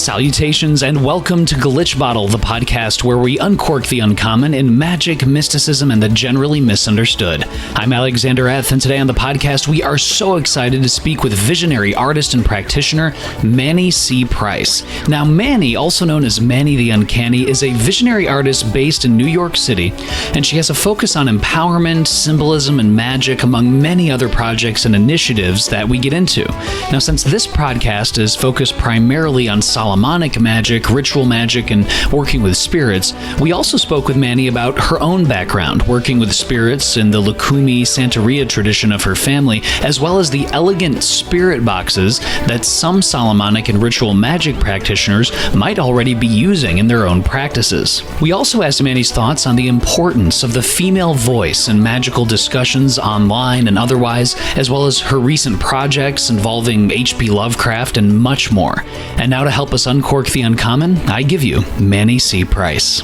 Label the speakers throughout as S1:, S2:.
S1: Salutations and welcome to Glitch Bottle, the podcast where we uncork the uncommon in magic, mysticism, and the generally misunderstood. I'm Alexander Eth, and today on the podcast we are so excited to speak with visionary artist and practitioner Manny C. Price. Now, Manny, also known as Manny the Uncanny, is a visionary artist based in New York City, and she has a focus on empowerment, symbolism, and magic, among many other projects and initiatives that we get into. Now, since this podcast is focused primarily on Solomonic magic, ritual magic, and working with spirits, we also spoke with Manny about her own background, working with spirits in the Lucumi Santeria tradition of her family, as well as the elegant spirit boxes that some Solomonic and ritual magic practitioners might already be using in their own practices. We also asked Manny's thoughts on the importance of the female voice in magical discussions online and otherwise, as well as her recent projects involving H.P. Lovecraft and much more. And now to help us uncork the uncommon, I give you Manny C. Price.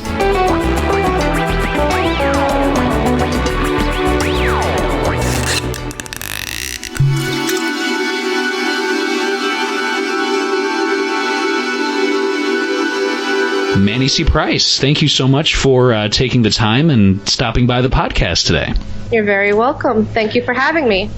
S1: Manny C. Price, thank you so much for taking the time and stopping by the podcast today.
S2: You're very welcome. Thank you for having me.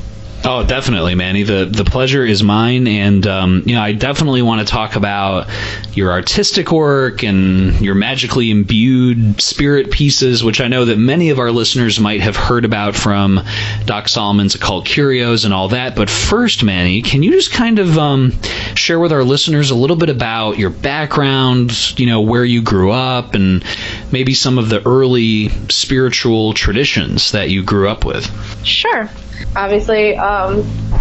S1: Oh, definitely, Manny. The pleasure is mine, and I definitely want to talk about your artistic work and your magically imbued spirit pieces, which I know that many of our listeners might have heard about from Doc Solomon's Occult Curios and all that. But first, Manny, can you just kind of share with our listeners a little bit about your background, where you grew up, and maybe some of the early spiritual traditions that you grew up with?
S2: Sure. Obviously,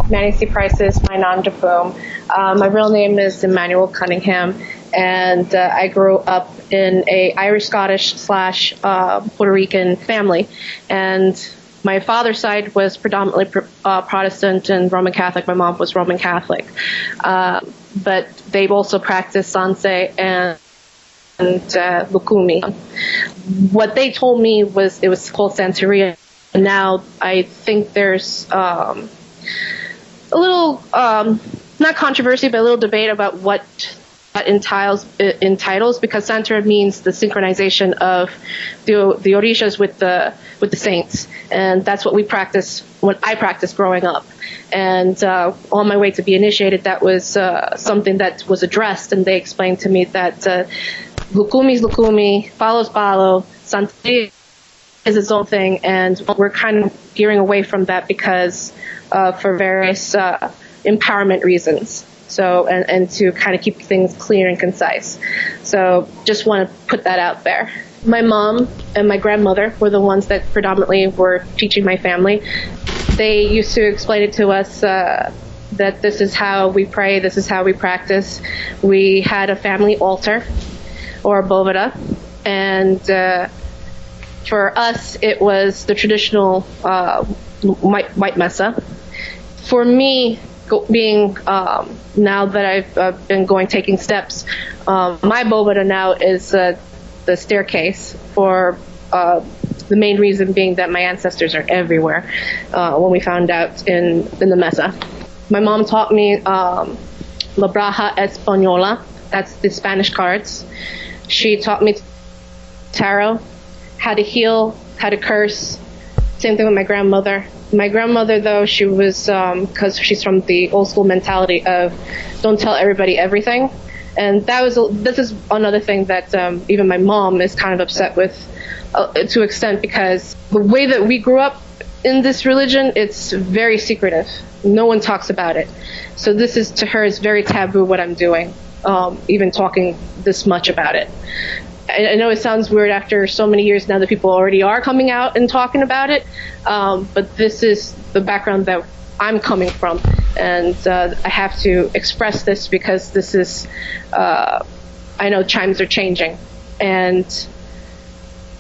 S2: Manny C. Price is my nom de plume. My real name is Emmanuel Cunningham, and I grew up in a Irish-Scottish / Puerto Rican family. And my father's side was predominantly Protestant and Roman Catholic. My mom was Roman Catholic. But they also practiced Sanse and Lucumi. What they told me was it was called Santeria. Now, I think there's a little, not controversy, but a little debate about what that entitles, because Santeria means the synchronization of the orishas with the saints, and that's what I practiced growing up. And on my way to be initiated, that was something that was addressed, and they explained to me that Lucumi is Lucumi, Palo is Palo, Santeria is its own thing, and we're kind of gearing away from that because for various empowerment reasons. So, and to kind of keep things clear and concise. So just want to put that out there. My mom and my grandmother were the ones that predominantly were teaching my family. They used to explain it to us that this is how we pray, this is how we practice. We had a family altar or a boveda, and for us, it was the traditional white mesa. For me, being now that I've been taking steps, my boveda now is the staircase. For the main reason being that my ancestors are everywhere. When we found out in the mesa, my mom taught me La Baraja Española. That's the Spanish cards. She taught me tarot, how to heal, how to curse. Same thing with my grandmother. My grandmother, though, she was, because she's from the old school mentality of don't tell everybody everything. And this is another thing that even my mom is kind of upset with to an extent, because the way that we grew up in this religion, it's very secretive. No one talks about it. So this is, to her, is very taboo what I'm doing, even talking this much about it. I know it sounds weird after so many years now that people already are coming out and talking about it, but this is the background that I'm coming from, and I have to express this because this is, I know times are changing, and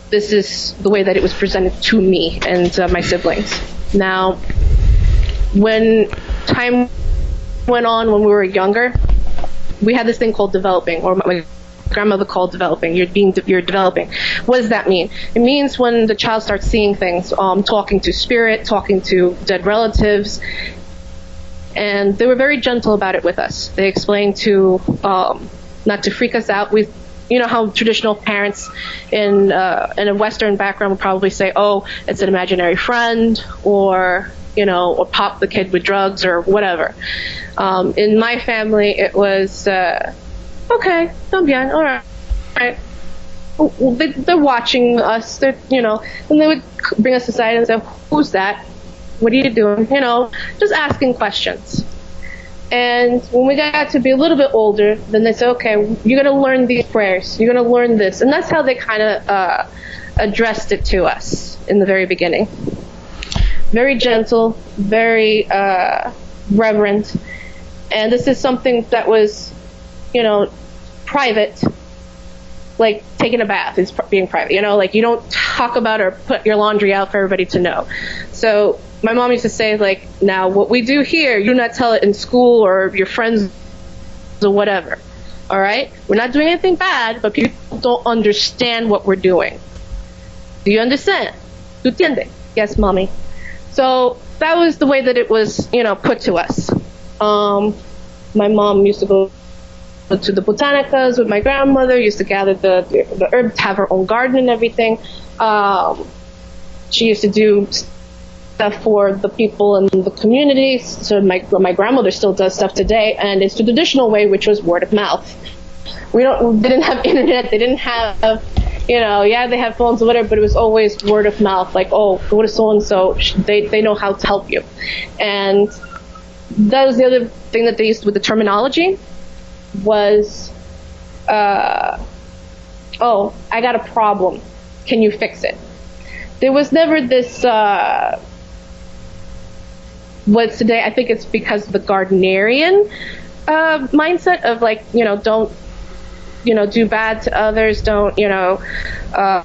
S2: this is the way that it was presented to me and my siblings. Now, when time went on when we were younger, we had this thing called developing, or my grandmother called developing. You're developing. What does that mean? It means when the child starts seeing things, talking to spirit, talking to dead relatives, and they were very gentle about it with us. They explained to not to freak us out. You know how traditional parents in a Western background would probably say, "Oh, it's an imaginary friend," or or pop the kid with drugs or whatever. In my family, it was okay, está bien, all right. Well, they're watching us. And they would bring us aside and say, "Who's that? What are you doing?" Just asking questions. And when we got to be a little bit older, then they said, "Okay, you're going to learn these prayers. You're going to learn this." And that's how they kind of addressed it to us in the very beginning. Very gentle, very reverent. And this is something that was, private, like taking a bath is being private. Like you don't talk about or put your laundry out for everybody to know. So my mom used to say, like, now what we do here, you do not tell it in school or your friends or whatever. All right? We're not doing anything bad, but people don't understand what we're doing. Do you understand? ¿Tú entiendes? Yes, mommy. So that was the way that it was, put to us. My mom used to go to the botanicas with my grandmother, used to gather the herbs, have her own garden and everything. She used to do stuff for the people in the community. So my grandmother still does stuff today, and it's the traditional way, which was word of mouth. Didn't have internet. They didn't have, they have phones or whatever, but it was always word of mouth. Like, oh, go to so and so. They know how to help you. And that was the other thing that they used with the terminology was, oh, I got a problem. Can you fix it? There was never this. What's today? I think it's because of the Gardnerian mindset of like, don't, do bad to others. Don't, that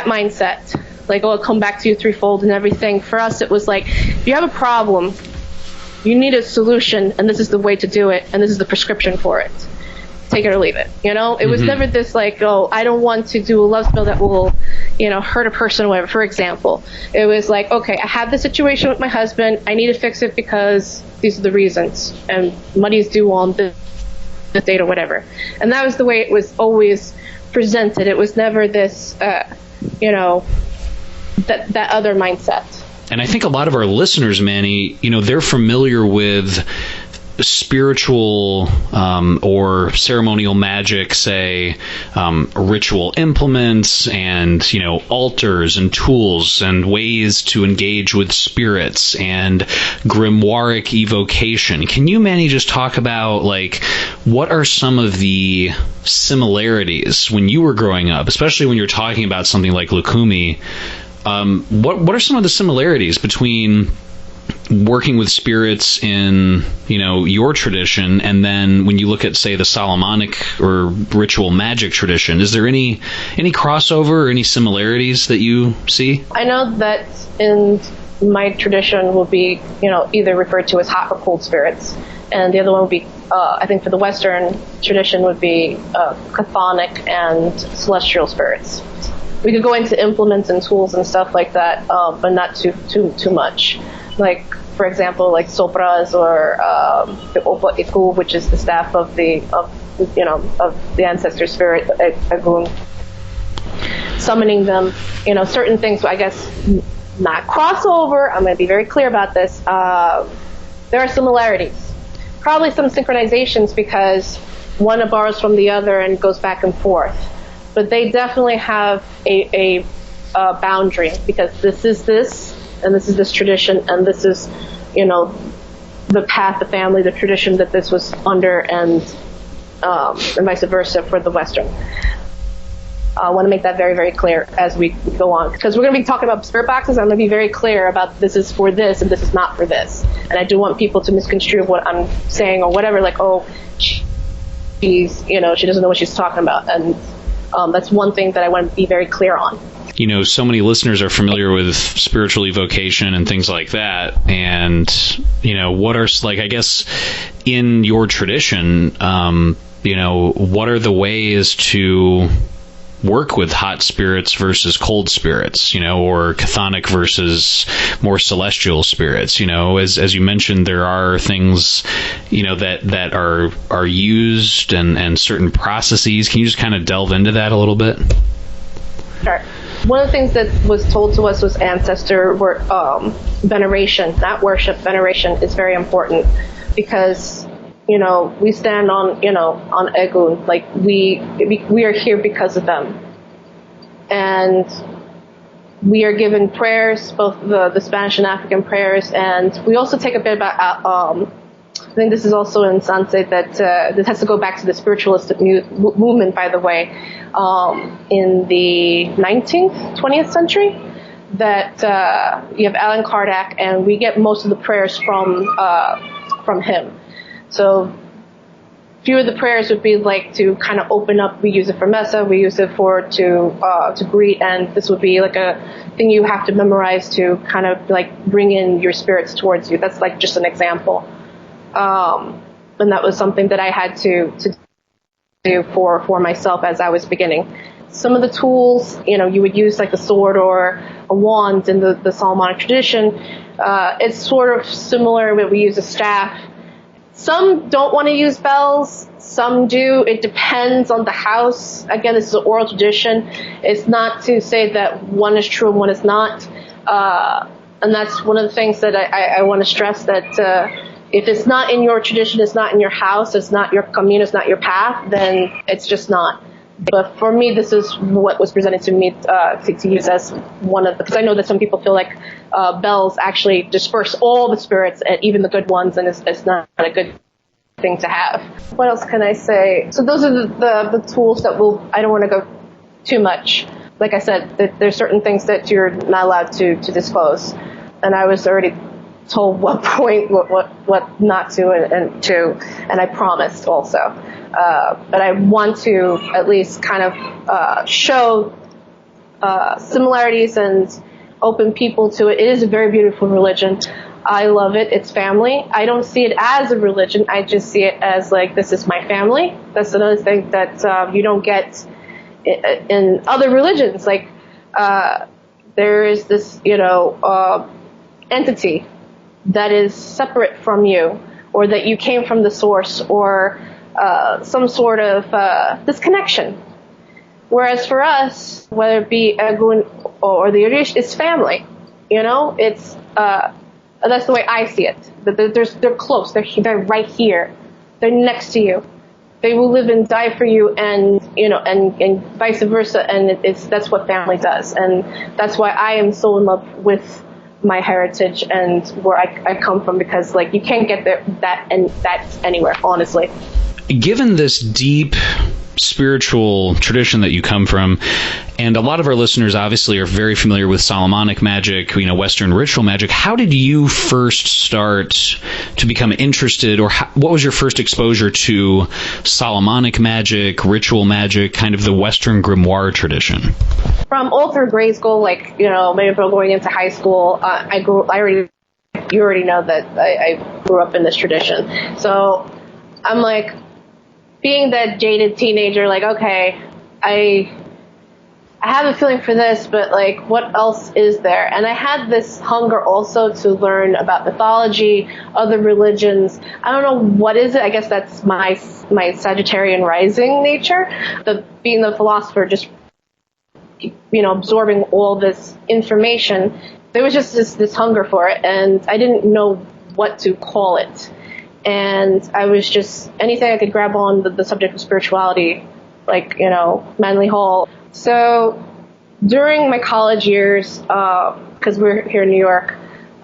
S2: mindset. Like, oh, I'll come back to you threefold and everything. For us, it was like, if you have a problem, you need a solution, and this is the way to do it, and this is the prescription for it. Take it or leave it. It was never this like, oh, I don't want to do a love spell that will, hurt a person or whatever. For example, it was like, okay, I have this situation with my husband. I need to fix it because these are the reasons, and money's due on this date or whatever. And that was the way it was always presented. It was never this, that other mindset.
S1: And I think a lot of our listeners, Manny, they're familiar with spiritual or ceremonial magic, say ritual implements and altars and tools and ways to engage with spirits and grimoiric evocation. Can you, Manny, just talk about like what are some of the similarities when you were growing up, especially when you're talking about something like Lucumi? What are some of the similarities between working with spirits in your tradition and then when you look at, say, the Solomonic or ritual magic tradition? Is there any crossover or any similarities that you see?
S2: I know that in my tradition will be either referred to as hot or cold spirits, and the other one would be I think for the Western tradition would be chthonic and celestial spirits. We could go into implements and tools and stuff like that, but not too much. Like, for example, like sopras or the opa iku, which is the staff of the ancestor spirit, Agun, summoning them. Certain things. I guess not crossover. I'm going to be very clear about this. There are similarities, probably some synchronizations because one borrows from the other and goes back and forth. But they definitely have a boundary because this is this. And this is this tradition, and this is, the path, the family, the tradition that this was under, and vice versa for the Western. I want to make that very, very clear as we go on, because we're going to be talking about spirit boxes. I'm going to be very clear about this is for this and this is not for this. And I do want people to misconstrue what I'm saying or whatever, like, oh, she's, she doesn't know what she's talking about. And that's one thing that I want to be very clear on.
S1: So many listeners are familiar with spiritual evocation and things like that. And, what are, like, I guess, in your tradition, what are the ways to work with hot spirits versus cold spirits, or chthonic versus more celestial spirits. As you mentioned, there are things, that are used and certain processes. Can you just kind of delve into that a little bit?
S2: Sure. One of the things that was told to us was ancestor veneration, not worship. Veneration is very important because, we stand on Egun, like we are here because of them. And we are given prayers, both the Spanish and African prayers, and we also take a bit about, I think this is also in Sanse, that this has to go back to the spiritualistic movement, by the way, in the 19th, 20th century, that you have Allan Kardec, and we get most of the prayers from him. So few of the prayers would be like to kind of open up. We use it for messa, we use it to greet, and this would be like a thing you have to memorize to kind of like bring in your spirits towards you. That's like just an example. And that was something that I had to do for myself as I was beginning. Some of the tools, you would use like a sword or a wand in the Solomonic tradition. It's sort of similar, but we use a staff. Some don't want to use bells. Some do. It depends on the house. Again, this is an oral tradition. It's not to say that one is true and one is not. And that's one of the things that I want to stress, that if it's not in your tradition, it's not in your house, it's not your commune, it's not your path, then it's just not. But for me, this is what was presented to me to use as one of the, because I know that some people feel like bells actually disperse all the spirits, and even the good ones, and it's not a good thing to have. What else can I say? So those are the tools that I don't want to go too much. Like I said, there's certain things that you're not allowed to disclose. And I was already told what point, what not to, and I promised also. But I want to at least kind of show similarities and open people to it. It is a very beautiful religion. I love it. It's family. I don't see it as a religion. I just see it as like, this is my family. That's another thing that you don't get in other religions. Like there is this, entity that is separate from you, or that you came from the source, or some sort of disconnection. Whereas for us, whether it be Egun or the Irish, it's family. It's that's the way I see it. They're close. They're right here. They're next to you. They will live and die for you, and and vice versa. And that's what family does, and that's why I am so in love with my heritage and where I come from, because like you can't get that anywhere, honestly.
S1: Given this deep spiritual tradition that you come from, and a lot of our listeners obviously are very familiar with Solomonic magic, Western ritual magic, how did you first start to become interested, or what was your first exposure to Solomonic magic, ritual magic, kind of the Western grimoire tradition?
S2: From all through grade school, like, maybe going into high school, you already know that I grew up in this tradition. So I'm like, being that jaded teenager, like, okay, I have a feeling for this, but like, what else is there? And I had this hunger also to learn about mythology, other religions. I don't know what is it. I guess that's my Sagittarian rising nature. Being the philosopher, just absorbing all this information. There was just this hunger for it, and I didn't know what to call it. And I was just, anything I could grab on the subject of spirituality, like, Manly Hall. So during my college years, because we're here in New York,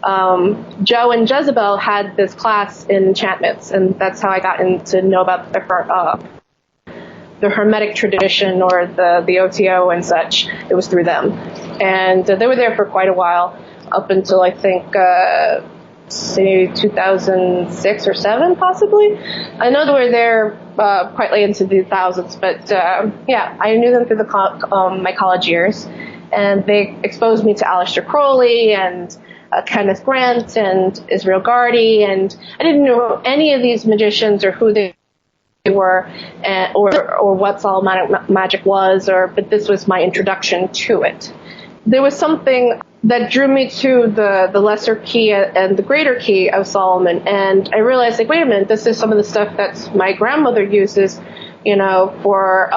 S2: Joe and Jezebel had this class in enchantments, and that's how I got to know about the Hermetic tradition, or the OTO and such. It was through them. And they were there for quite a while, up until I think say 2006 or 7, possibly. I know they were there quite late into the thousands, but I knew them through my college years, and they exposed me to Aleister Crowley and Kenneth Grant and Israel Gardy, and I didn't know any of these magicians or who they were, or what Solomonic magic was, but this was my introduction to it. There was something that drew me to the lesser key and the greater key of Solomon, and I realized, like, wait a minute, this is some of the stuff that my grandmother uses, for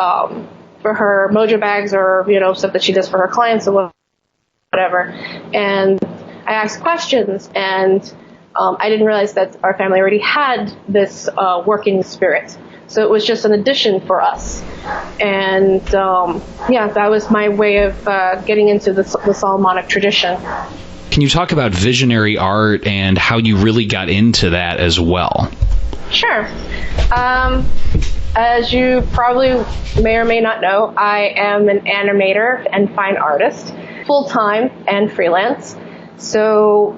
S2: her mojo bags, or stuff that she does for her clients or whatever. And I asked questions, and I didn't realize that our family already had this working spirit. So it was just an addition for us. And that was my way of getting into the Solomonic tradition.
S1: Can you talk about visionary art and how you really got into that as well?
S2: Sure. As you probably may or may not know, I am an animator and fine artist, full-time and freelance. So,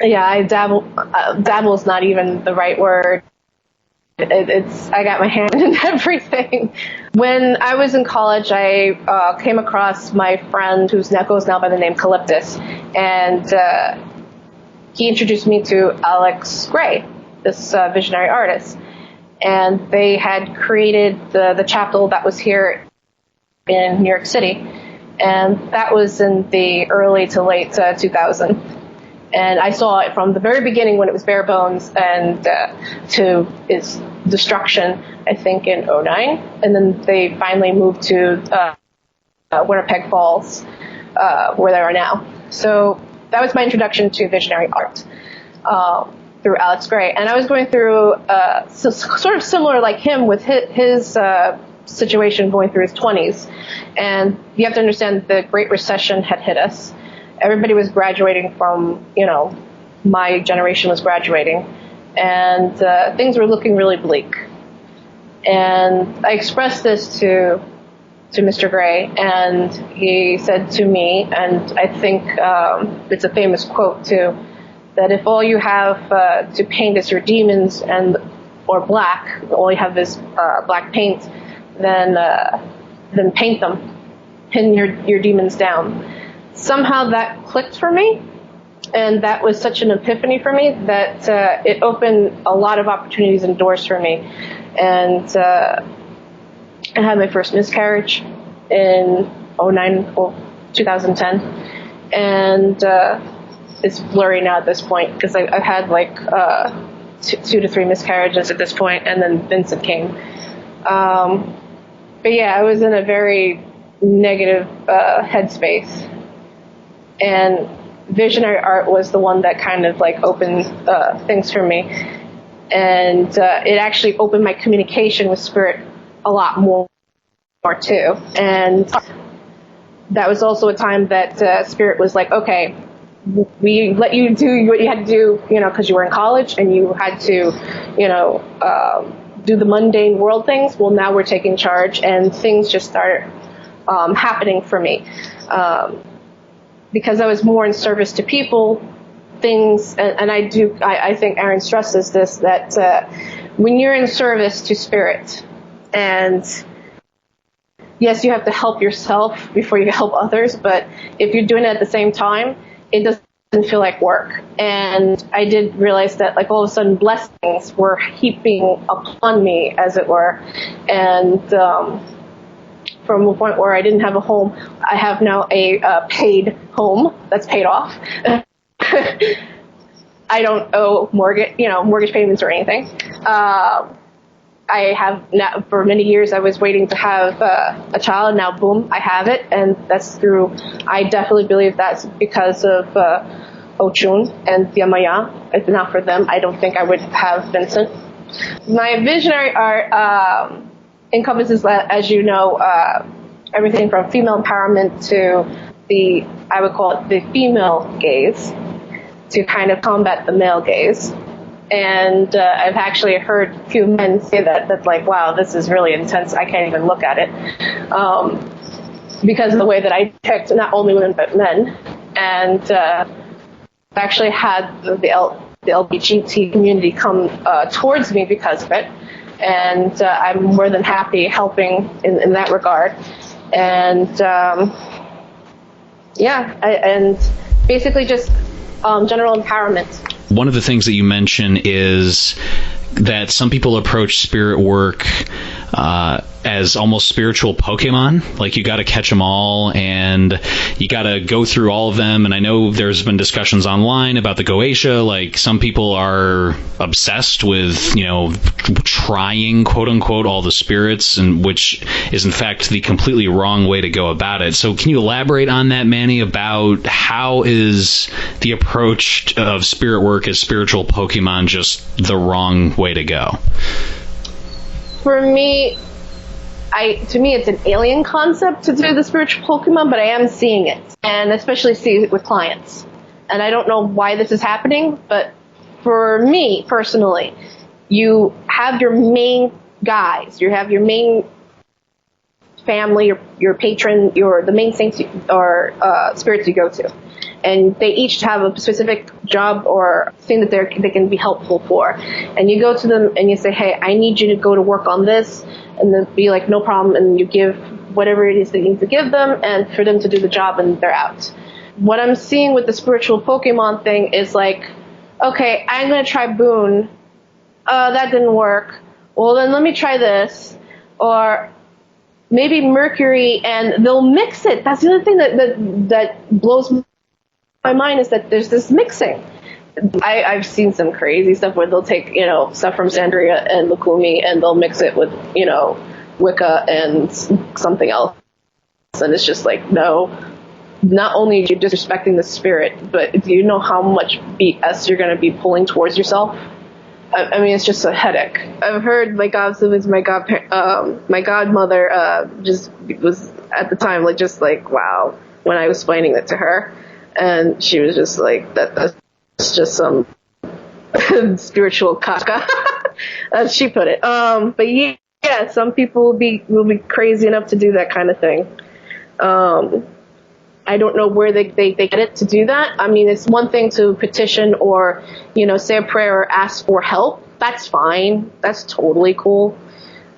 S2: yeah, I dabble is not even the right word. I got my hand in everything. When I was in college, I came across my friend who goes now by the name Calyptus, and he introduced me to Alex Gray, this visionary artist. And they had created the chapel that was here in New York City, and that was in the early to late 2000. And I saw it from the very beginning when it was bare bones and to its destruction, I think, in '09. And then they finally moved to Winnipeg Falls, where they are now. So that was my introduction to visionary art through Alex Gray. And I was going through sort of similar like him with his situation going through his 20s. And you have to understand the Great Recession had hit us. Everybody was graduating from, my generation was graduating, and things were looking really bleak. And I expressed this to Mr. Gray, and he said to me, and I think it's a famous quote too, that if all you have to paint is your demons or black, all you have is black paint, then paint them, pin your demons down. Somehow that clicked for me, and that was such an epiphany for me that it opened a lot of opportunities and doors for me. And I had my first miscarriage in 2010, and it's blurry now at this point because I've had like 2 to 3 miscarriages at this point, and then Vincent came. But yeah, I was in a very negative headspace. And visionary art was the one that kind of like opened things for me. And it actually opened my communication with spirit a lot more too. And that was also a time that spirit was like, okay, we let you do what you had to do, because you were in college and you had to, do the mundane world things. Well, now we're taking charge, and things just started happening for me. Because I was more in service to people, things, and I think Aaron stresses this, that when you're in service to spirit, and yes, you have to help yourself before you help others, but if you're doing it at the same time, it doesn't feel like work. And I did realize that, like, all of a sudden blessings were heaping upon me, as it were, and from a point where I didn't have a home, I have now a paid home that's paid off. I don't owe mortgage payments or anything. I have now, for many years, I was waiting to have a child. Now, boom, I have it, and that's through. I definitely believe that's because of Ochun and Yamaya. If not for them, I don't think I would have Vincent. My visionary art encompasses, as you know, everything from female empowerment to I would call it the female gaze, to kind of combat the male gaze. And I've actually heard a few men say that's like, wow, this is really intense. I can't even look at it. Because of the way that I picked not only women but men. And I've actually had the LGBT community come towards me because of it. And I'm more than happy helping in that regard. And and basically just general empowerment
S1: one of the things that you mention is that some people approach spirit work as almost spiritual Pokemon. Like, you got to catch them all, and you got to go through all of them. And I know there's been discussions online about the Goetia. Like, some people are obsessed with, trying, quote unquote, all the spirits, and which is in fact the completely wrong way to go about it. So can you elaborate on that, Manny, about how is the approach of spirit work as spiritual Pokemon just the wrong way to go?
S2: For me, to me, it's an alien concept to do the spiritual Pokemon, but I am seeing it, and especially see it with clients. And I don't know why this is happening, but for me personally, you have your main guys, you have your main family, your patron, the main saints or spirits you go to, and they each have a specific job or thing that they can be helpful for. And you go to them and you say, hey, I need you to go to work on this, and they'll be like, no problem, and you give whatever it is that you need to give them, and for them to do the job, and they're out. What I'm seeing with the spiritual Pokemon thing is like, okay, I'm going to try Boone. That didn't work. Well, then let me try this. Or maybe Mercury, and they'll mix it. That's the other thing that blows my mind, is that there's this mixing. I've seen some crazy stuff where they'll take, stuff from Sandria and Lucumi, and they'll mix it with, Wicca and something else. And it's just like, no. Not only are you disrespecting the spirit, but do you know how much BS you're going to be pulling towards yourself? I mean, it's just a headache. I've heard, like, obviously my godmother just was at the time, like, just like, wow, when I was explaining it to her. And she was just like, that's just some spiritual caca, as she put it. But yeah, some people will be crazy enough to do that kind of thing. I don't know where they get it to do that. I mean, it's one thing to petition or, say a prayer or ask for help. That's fine. That's totally cool.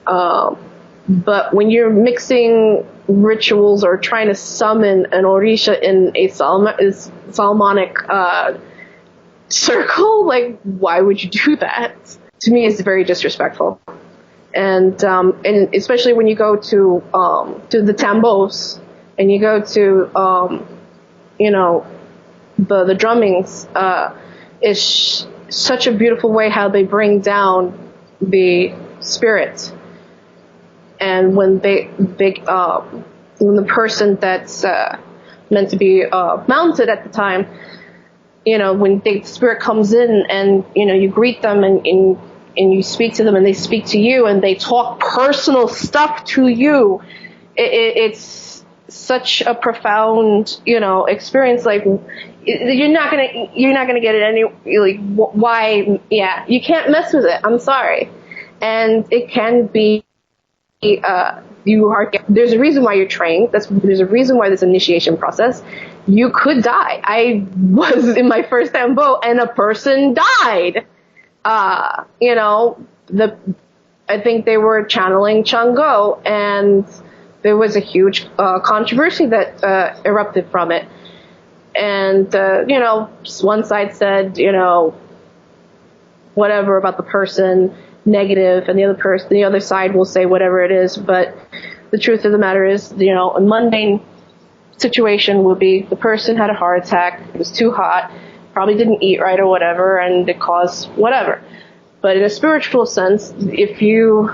S2: But when you're mixing rituals or trying to summon an Orisha in a Solomonic circle, like, why would you do that? To me, it's very disrespectful. And especially when you go to the tambos, and you go to, the drummings, is such a beautiful way how they bring down the spirit. And when when the person that's meant to be mounted at the time, when the spirit comes in and, you greet them and you speak to them and they speak to you and they talk personal stuff to you, it's such a profound, experience. Like, you're not gonna get it any, like, why? Yeah, you can't mess with it. I'm sorry. And it can be, there's a reason why you're trained. There's a reason why this initiation process. You could die. I was in my first tambo and a person died. I think they were channeling Chang'o, and there was a huge controversy that erupted from it. And, one side said, whatever about the person, negative, and the other side will say whatever it is. But the truth of the matter is, a mundane situation would be the person had a heart attack, it was too hot, probably didn't eat right or whatever, and it caused whatever. But in a spiritual sense, if you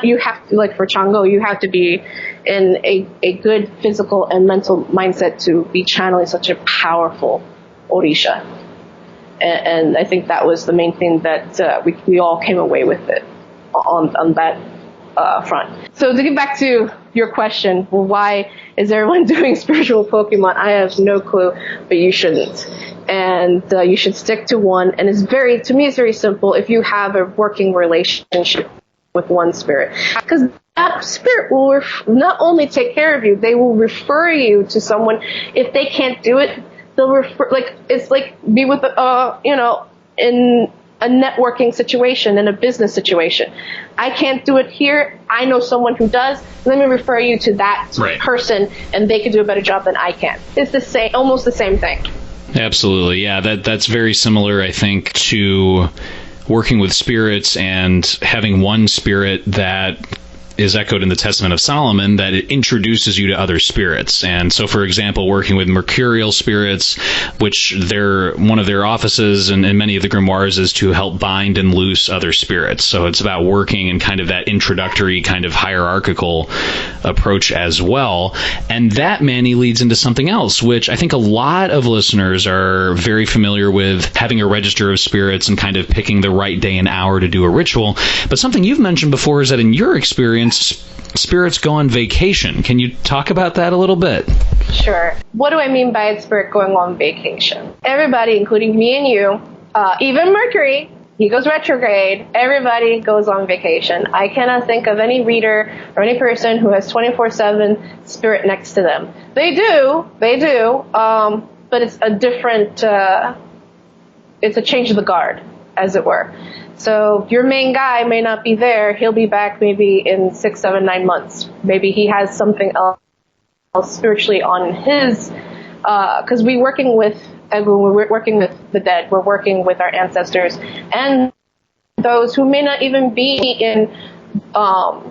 S2: you have to, like for Chang'o, you have to be in a good physical and mental mindset to be channeling such a powerful Orisha. And I think that was the main thing that we all came away with it on that front. So to get back to your question, well, why is everyone doing spiritual Pokemon? I have no clue, but you shouldn't. And you should stick to one. And to me, it's very simple. If you have a working relationship with one spirit, because that spirit will not only take care of you, they will refer you to someone. If they can't do it, they'll refer, it's like be with in a networking situation, in a business situation. I can't do it here. I know someone who does. Let me refer you to that person, and they can do a better job than I can. It's almost the same thing.
S1: Absolutely. Yeah, that's very similar, I think, to working with spirits and having one spirit that is echoed in the Testament of Solomon, that it introduces you to other spirits. And so, for example, working with mercurial spirits, which one of their offices and many of the grimoires is to help bind and loose other spirits. So it's about working in kind of that introductory kind of hierarchical approach as well. And that, Manny, leads into something else, which I think a lot of listeners are very familiar with, having a register of spirits and kind of picking the right day and hour to do a ritual. But something you've mentioned before is that in your experience, spirits go on vacation. Can you talk about that a little bit?
S2: Sure. What do I mean by a spirit going on vacation? Everybody, including me and you, even Mercury, he goes retrograde. Everybody goes on vacation. I cannot think of any reader or any person who has 24/7 spirit next to them. They do, but it's a different, it's a change of the guard, as it were. So your main guy may not be there. He'll be back maybe in 6, 7, 9 months. Maybe he has something else spiritually on his, because we're working with the dead. We're working with our ancestors and those who may not even be in our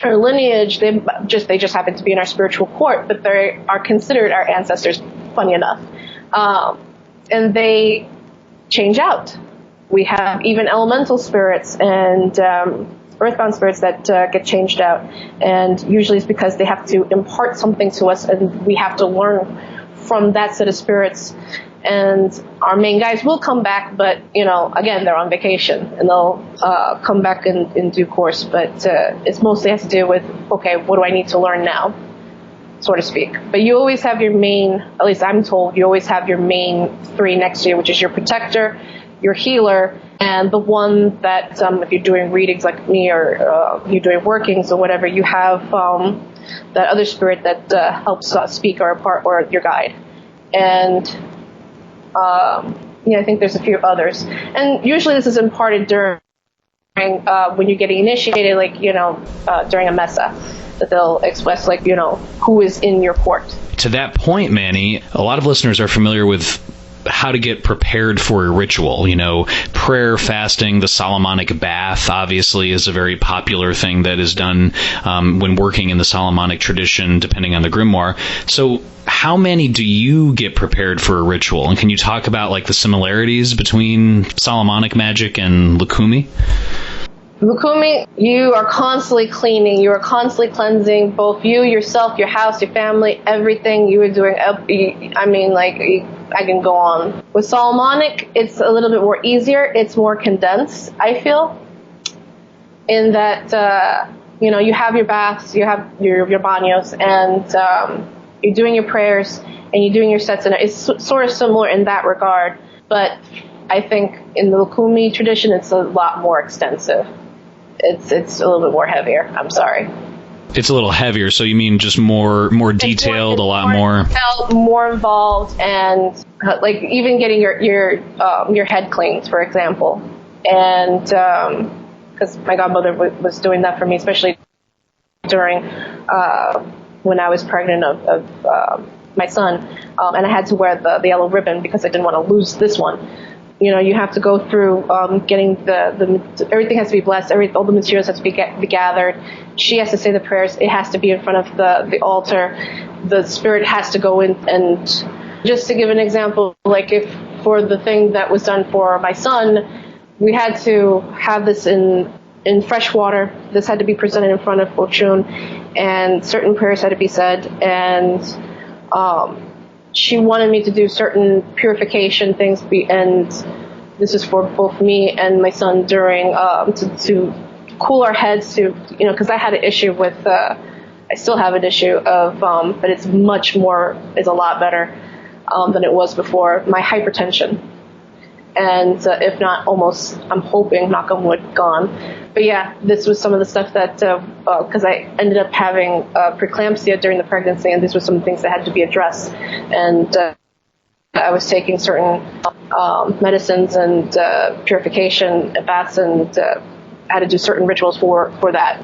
S2: lineage. They just happen to be in our spiritual court, but they are considered our ancestors, funny enough. And they change out. We have even elemental spirits and earthbound spirits that get changed out. And usually it's because they have to impart something to us, and we have to learn from that set of spirits. And our main guys will come back, but, again, they're on vacation, and they'll come back in due course. But it mostly has to do with, okay, what do I need to learn now, so to speak. But you always have your main, at least I'm told, you always have your main three next to you, which is your protector, your healer, and the one that if you're doing readings like me, or you're doing workings or whatever, you have that other spirit that helps speak or part, or your guide. And I think there's a few others. And usually this is imparted during when you're getting initiated, like during a messa, that they'll express who is in your court.
S1: To that point, Manny, a lot of listeners are familiar with how to get prepared for a ritual. Prayer, fasting, the Solomonic bath obviously is a very popular thing that is done when working in the Solomonic tradition, depending on the grimoire. So how many do you get prepared for a ritual? And can you talk about the similarities between Solomonic magic and Lucumi?
S2: Lucumi, you are constantly cleaning, you are constantly cleansing, both you, yourself, your house, your family, everything you are doing. I can go on. With Solomonic, it's a little bit more easier. It's more condensed, I feel, in that, you have your baths, you have your baños, and you're doing your prayers, and you're doing your sets, and it's sort of similar in that regard. But I think in the Lucumi tradition, it's a lot more extensive. It's a little bit more heavier. I'm sorry.
S1: It's a little heavier, so you mean just more detailed, a lot more
S2: detailed, more involved, and even getting your head cleaned, for example. And because my godmother was doing that for me, especially during when I was pregnant of my son, and I had to wear the yellow ribbon because I didn't want to lose this one. You have to go through getting the everything has to be blessed. All the materials have to be gathered. She has to say the prayers. It has to be in front of the altar. The spirit has to go in. And just to give an example, if for the thing that was done for my son, we had to have this in fresh water. This had to be presented in front of Ochun, and certain prayers had to be said. And she wanted me to do certain purification things, and this is for both me and my son during to cool our heads, because I had an issue with I still have an issue of but it's a lot better than it was before, my hypertension, and if not almost, I'm hoping, knock on wood, gone. But yeah, this was some of the stuff that, because I ended up having preeclampsia during the pregnancy, and these were some things that had to be addressed. And I was taking certain medicines and purification baths, and had to do certain rituals for that.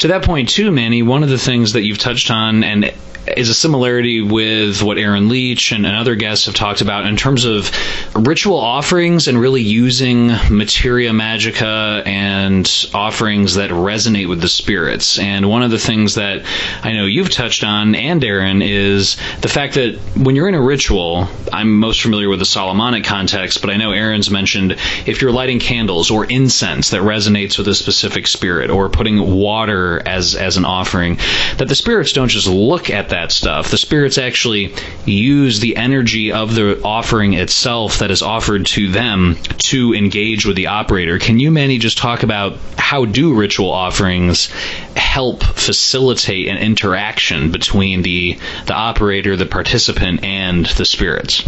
S1: To that point too, Manny, one of the things that you've touched on and is a similarity with what Aaron Leach and other guests have talked about in terms of ritual offerings and really using materia magica and offerings that resonate with the spirits. And one of the things that I know you've touched on, and Aaron, is the fact that when you're in a ritual, I'm most familiar with the Solomonic context, but I know Aaron's mentioned if you're lighting candles or incense that resonates with a specific spirit, or putting water as an offering, that the spirits don't just look at that stuff. The spirits actually use the energy of the offering itself that is offered to them to engage with the operator. Can you, Manny, just talk about how do ritual offerings help facilitate an interaction between the operator, the participant, and the spirits?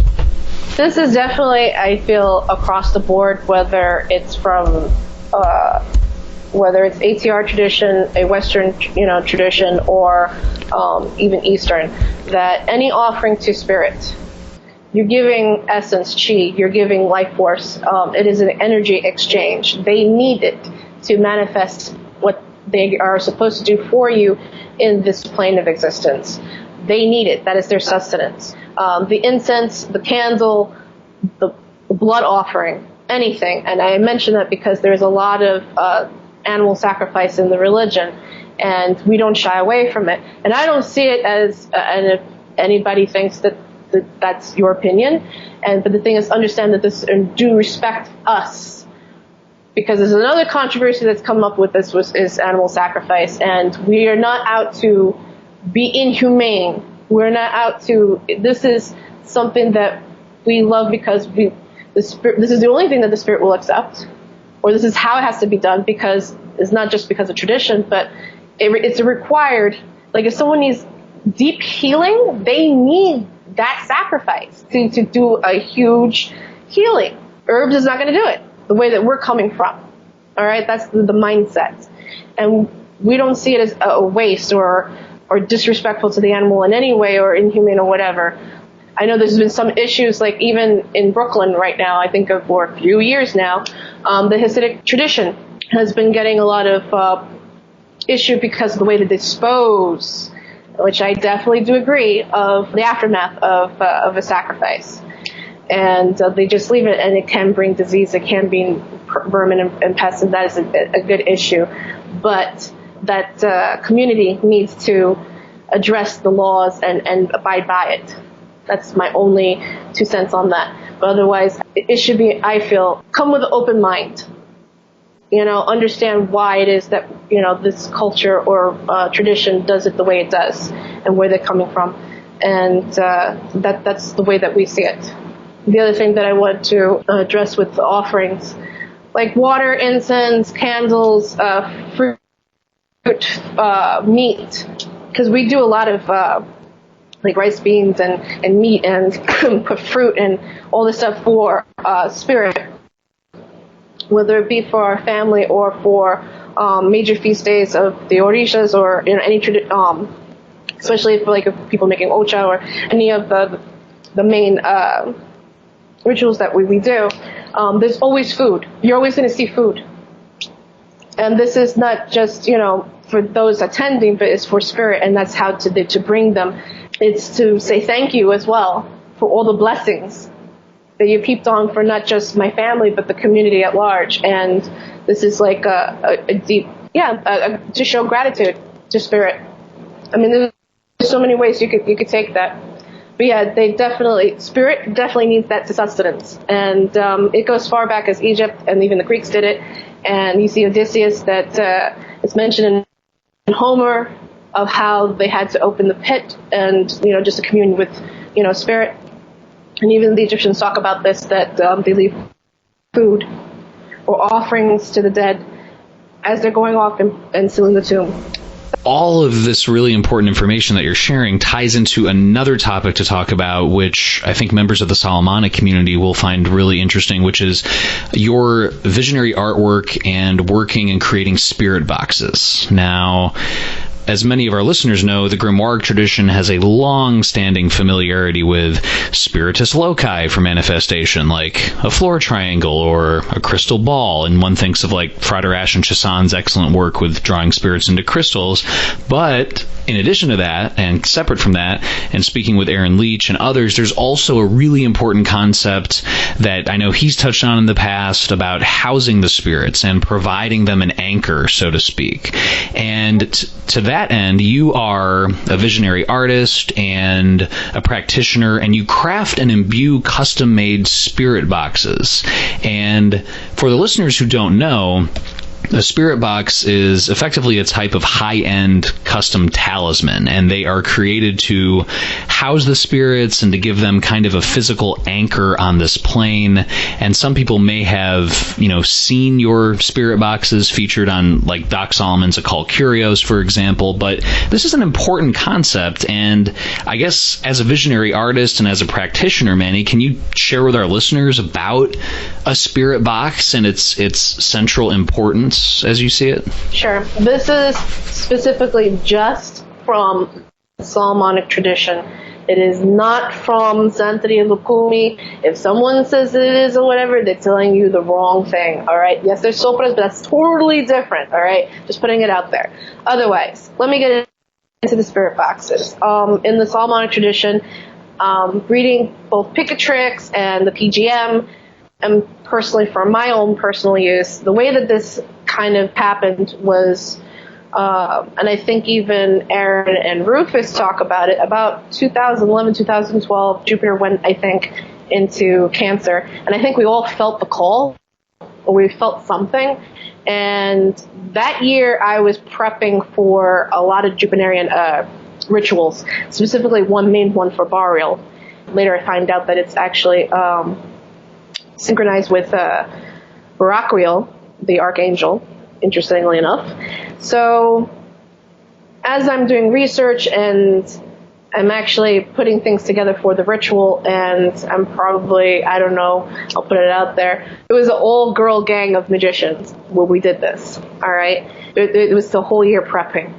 S2: This is definitely, I feel, across the board, whether it's from whether it's ATR tradition, a Western, tradition, or even Eastern, that any offering to spirit, you're giving essence, chi, you're giving life force. It is an energy exchange. They need it to manifest what they are supposed to do for you in this plane of existence. They need it. That is their sustenance. The incense, the candle, the blood offering, anything. And I mention that because there's a lot of animal sacrifice in the religion, and we don't shy away from it. And I don't see it as, and if anybody thinks that that's your opinion, but the thing is, understand that this, and do respect us, because there's another controversy that's come up with this is animal sacrifice, and we are not out to be inhumane. We're not out to, this is something that we love because this is the only thing that the spirit will accept, or this is how it has to be done, because it's not just because of tradition, but it's a required, like if someone needs deep healing, they need that sacrifice to do a huge healing. Herbs is not going to do it the way that we're coming from. All right, that's the mindset. And we don't see it as a waste or disrespectful to the animal in any way, or inhumane or whatever. I know there's been some issues, like even in Brooklyn right now, I think for a few years now, the Hasidic tradition has been getting a lot of issue because of the way they dispose, which I definitely do agree, of the aftermath of a sacrifice. And they just leave it, and it can bring disease, it can bring vermin and pests, and that is a good issue. But that community needs to address the laws and abide by it. That's my only 2 cents on that. But otherwise, it should be, I feel, come with an open mind. Understand why it is that, this culture or tradition does it the way it does and where they're coming from. And that's the way that we see it. The other thing that I want to address with the offerings, like water, incense, candles, fruit, meat, because we do a lot of like rice, beans, and meat, and put fruit and all this stuff for spirit, whether it be for our family or for major feast days of the Orishas, or any especially for like if people making ocha or any of the main rituals that we do. There's always food. You're always going to see food, and this is not just for those attending, but it's for spirit, and that's how to bring them. It's to say thank you as well for all the blessings that you peeped on for not just my family, but the community at large. And this is like a deep, to show gratitude to spirit. I mean, there's so many ways you could take that. But yeah, spirit definitely needs that sustenance. And it goes far back as Egypt, and even the Greeks did it. And you see Odysseus that is mentioned in Homer, of how they had to open the pit and, just to commune with, spirit. And even the Egyptians talk about this, that they leave food or offerings to the dead as they're going off and sealing the tomb.
S1: All of this really important information that you're sharing ties into another topic to talk about, which I think members of the Solomonic community will find really interesting, which is your visionary artwork and working and creating spirit boxes. Now, as many of our listeners know, the grimoire tradition has a long-standing familiarity with spiritus loci for manifestation, like a floor triangle or a crystal ball. And one thinks of like Frater Ashen Chassan's excellent work with drawing spirits into crystals. But in addition to that, and separate from that, and speaking with Aaron Leach and others, there's also a really important concept that I know he's touched on in the past about housing the spirits and providing them an anchor, so to speak. And to that end, you are a visionary artist and a practitioner, and you craft and imbue custom-made spirit boxes. And for the listeners who don't know, a spirit box is effectively a type of high-end custom talisman, and they are created to house the spirits and to give them kind of a physical anchor on this plane. And some people may have, seen your spirit boxes featured on like Doc Solomon's Occult Curios, for example. But this is an important concept, and I guess as a visionary artist and as a practitioner, Manny, can you share with our listeners about a spirit box and its central importance as you see it?
S2: Sure. This is specifically just from the Solomonic tradition. It is not from Santeria Lucumi. If someone says it is or whatever, they're telling you the wrong thing, all right? Yes, there's sopras, but that's totally different, all right? Just putting it out there. Otherwise, let me get into the spirit boxes. In the Solomonic tradition, reading both Picatrix and the PGM, and personally, for my own personal use, the way that this kind of happened was, and I think even Aaron and Rufus talk about it, about 2011, 2012, Jupiter went, I think, into Cancer, and I think we all felt the call, or we felt something, and that year I was prepping for a lot of Jupiterian rituals, specifically one main one for burial. Later I find out that it's actually synchronized with Baraquiel, the archangel, interestingly enough. So as I'm doing research and I'm actually putting things together for the ritual, and I'm probably, I don't know, I'll put it out there, it was an all-girl gang of magicians when we did this, all right? It was the whole year prepping.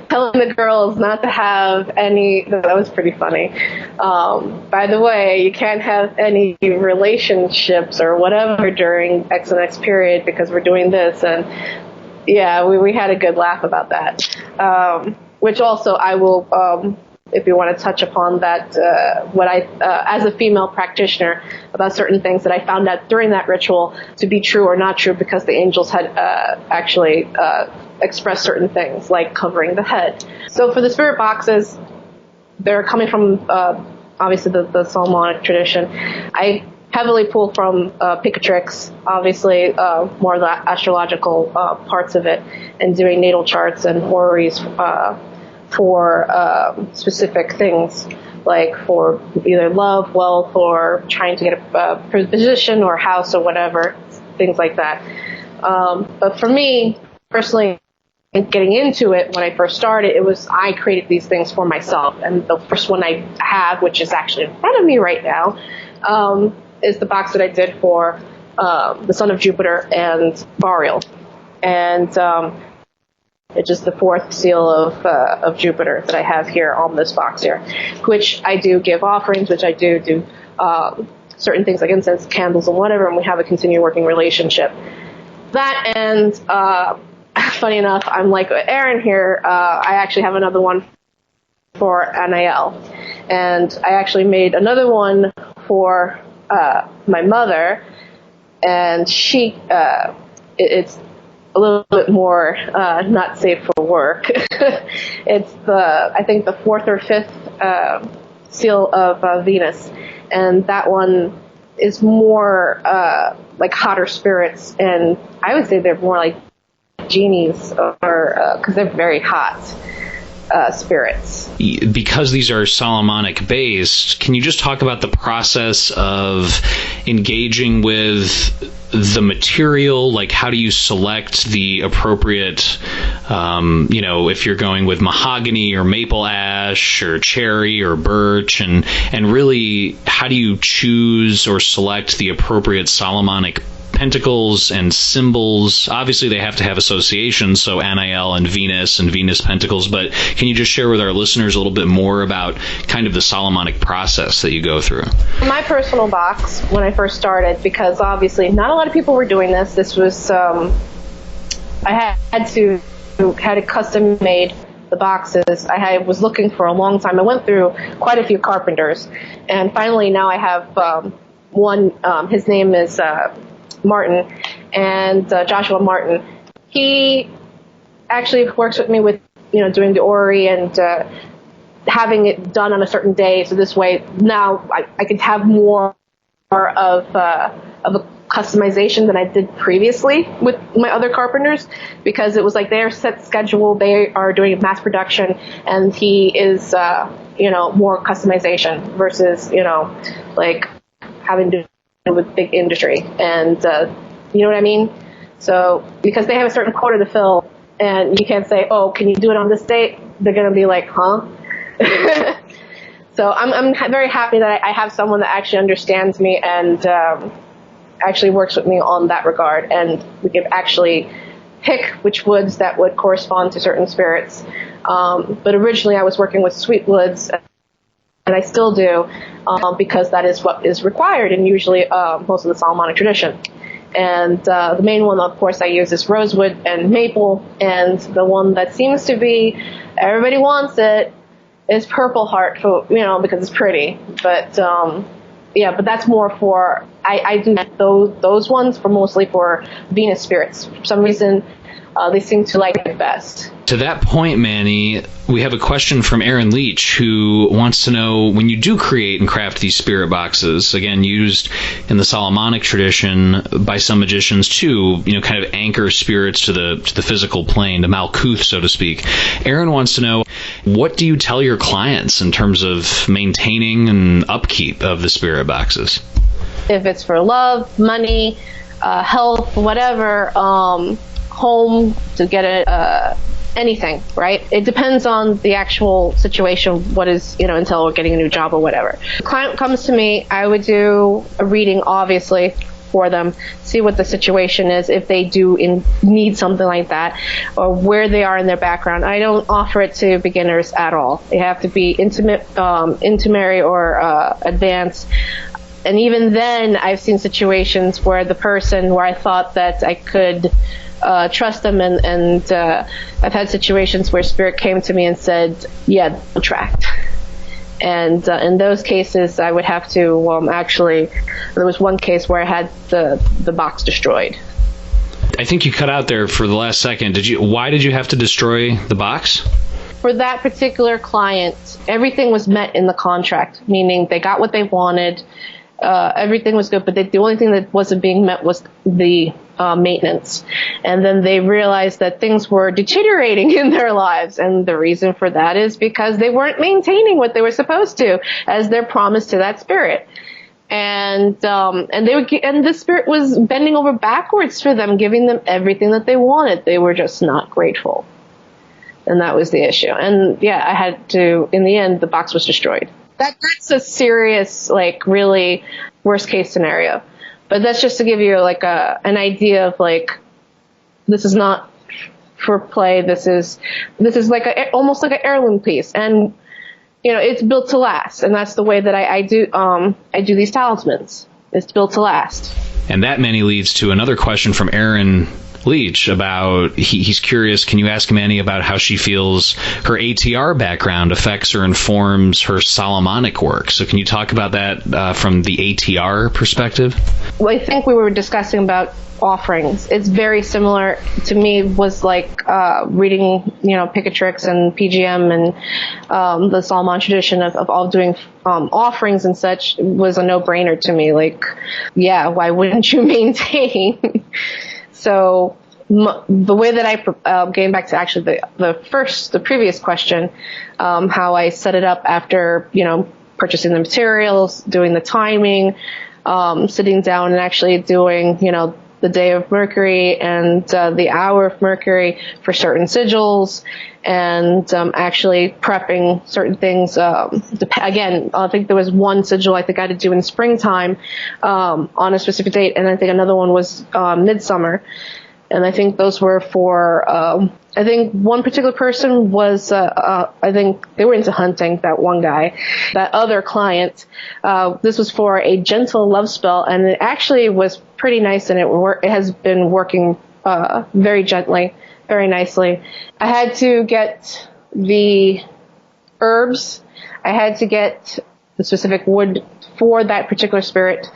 S2: Telling the girls not to have any, that was pretty funny. By the way, you can't have any relationships or whatever during X and X period because we're doing this. And yeah, we had a good laugh about that. Which also I will, if you want to touch upon that, what I, as a female practitioner, about certain things that I found out during that ritual to be true or not true because the angels had actually expressed certain things, like covering the head. So for the spirit boxes, they're coming from, obviously, the Solomonic tradition. I heavily pull from Picatrix, obviously, more of the astrological parts of it, and doing natal charts and horary for specific things, like for either love, wealth, or trying to get a position or house or whatever, things like that. But for me, personally, getting into it when I first started, it was I created these things for myself. And the first one I have, which is actually in front of me right now, is the box that I did for the Son of Jupiter and Barial. And it's just the fourth seal of Jupiter that I have here on this box here, which I do give offerings, which I do certain things like incense, candles, and whatever, and we have a continued working relationship. That and funny enough, I'm like Aaron here, I actually have another one for NIL. And I actually made another one for my mother, and she, it's a little bit more not safe for work. It's I think the fourth or fifth seal of Venus, and that one is more like hotter spirits, and I would say they're more like genies, or because they're very hot spirits.
S1: Because these are Solomonic based, can you just talk about the process of engaging with the material? Like, how do you select the appropriate, if you're going with mahogany or maple ash or cherry or birch, and really how do you choose or select the appropriate Solomonic pentacles and symbols, obviously they have to have associations, so Anael and Venus pentacles, but can you just share with our listeners a little bit more about kind of the Solomonic process that you go through?
S2: My personal box, when I first started, because obviously not a lot of people were doing this, this was, I had a custom made the boxes. I was looking for a long time. I went through quite a few carpenters, and finally now I have one. His name is Martin, and Joshua Martin. He actually works with me with doing the Ori and having it done on a certain day. So this way now I could have more of a customization than I did previously with my other carpenters, because it was like their set schedule, they are doing mass production, and he is more customization versus like having to do with big industry, and you know what I mean. So because they have a certain quota to fill, and you can't say, oh, can you do it on this date? They're gonna be like, huh? So I'm very happy that I have someone that actually understands me and actually works with me on that regard, and we could actually pick which woods that would correspond to certain spirits. But originally I was working with sweet woods, and I still do, because that is what is required in usually most of the Solomonic tradition. And the main one, of course, I use is rosewood and maple, and the one that seems to be everybody wants it is purple heart, for, because it's pretty. But but that's more for, I do those ones for mostly for Venus spirits. For some reason, they seem to like it best.
S1: To that point, Manny, we have a question from Aaron Leach, who wants to know, when you do create and craft these spirit boxes, again, used in the Solomonic tradition by some magicians to, kind of anchor spirits to the physical plane, the Malkuth, so to speak. Aaron wants to know, what do you tell your clients in terms of maintaining and upkeep of the spirit boxes?
S2: If it's for love, money, health, whatever, home, to get it, anything, right? It depends on the actual situation, what is, until we're getting a new job or whatever. The client comes to me, I would do a reading, obviously, for them, see what the situation is, if they do need something like that, or where they are in their background. I don't offer it to beginners at all. They have to be intermediate or advanced. And even then, I've seen situations where where I thought that I could trust them, and I've had situations where spirit came to me and said, yeah, contract. And in those cases, I would have to, actually, there was one case where I had the box destroyed.
S1: I think you cut out there for the last second. Why did you have to destroy the box?
S2: For that particular client, everything was met in the contract, meaning they got what they wanted. Everything was good, but the only thing that wasn't being met was the maintenance. And then they realized that things were deteriorating in their lives, and the reason for that is because they weren't maintaining what they were supposed to as their promise to that spirit. And the spirit was bending over backwards for them, giving them everything that they wanted. They were just not grateful, and that was the issue. And yeah, I had to. In the end, the box was destroyed. That's a serious, really worst case scenario. But that's just to give you an idea of this is not for play. This is almost like an heirloom piece, and it's built to last. And that's the way that I do these talismans. It's built to last.
S1: And that, Manny, leads to another question from Aaron Leach about, he's curious, can you ask Manny about how she feels her ATR background affects or informs her Solomonic work? So can you talk about that from the ATR perspective?
S2: Well, I think we were discussing about offerings. It's very similar to me, was reading, Picatrix and PGM and the Solomon tradition of all doing offerings and such was a no-brainer to me. Why wouldn't you maintain? So the way that I, getting back to actually the previous question, how I set it up after, purchasing the materials, doing the timing, sitting down and actually doing, the day of Mercury and the hour of Mercury for certain sigils, and actually prepping certain things. Again, I think there was one sigil I think I had to do in springtime on a specific date, and I think another one was midsummer. And I think those were for, I think one particular person was, I think they were into hunting, that one guy. That other client, this was for a gentle love spell, and it actually was pretty nice, and it has been working very gently, very nicely. I had to get the herbs. I had to get the specific wood for that particular spirit.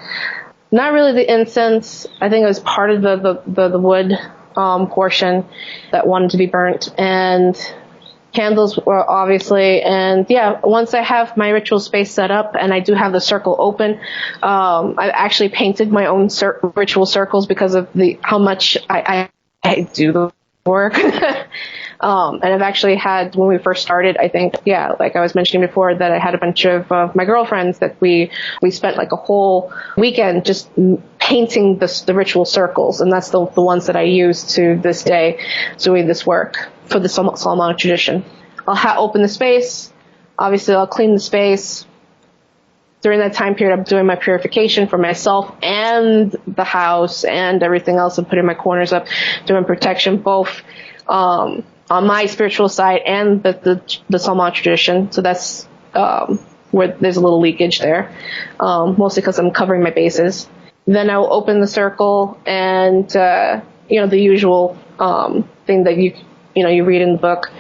S2: Not really the incense. I think it was part of the wood portion that wanted to be burnt, and candles were obviously. And yeah, once I have my ritual space set up and I do have the circle open, I actually painted my own ritual circles because of how much I do the work. And I've actually had, when we first started, I think, yeah, like I was mentioning before, that I had a bunch of my girlfriends that we spent like a whole weekend just painting the ritual circles. And that's the ones that I use to this day doing this work for the Solomonic tradition. I'll open the space. Obviously, I'll clean the space. During that time period, I'm doing my purification for myself and the house and everything else. I'm putting my corners up, doing protection, both on my spiritual side and the Solomonic tradition. So that's where there's a little leakage there, mostly because I'm covering my bases. Then I will open the circle and, the usual thing that you read in the book.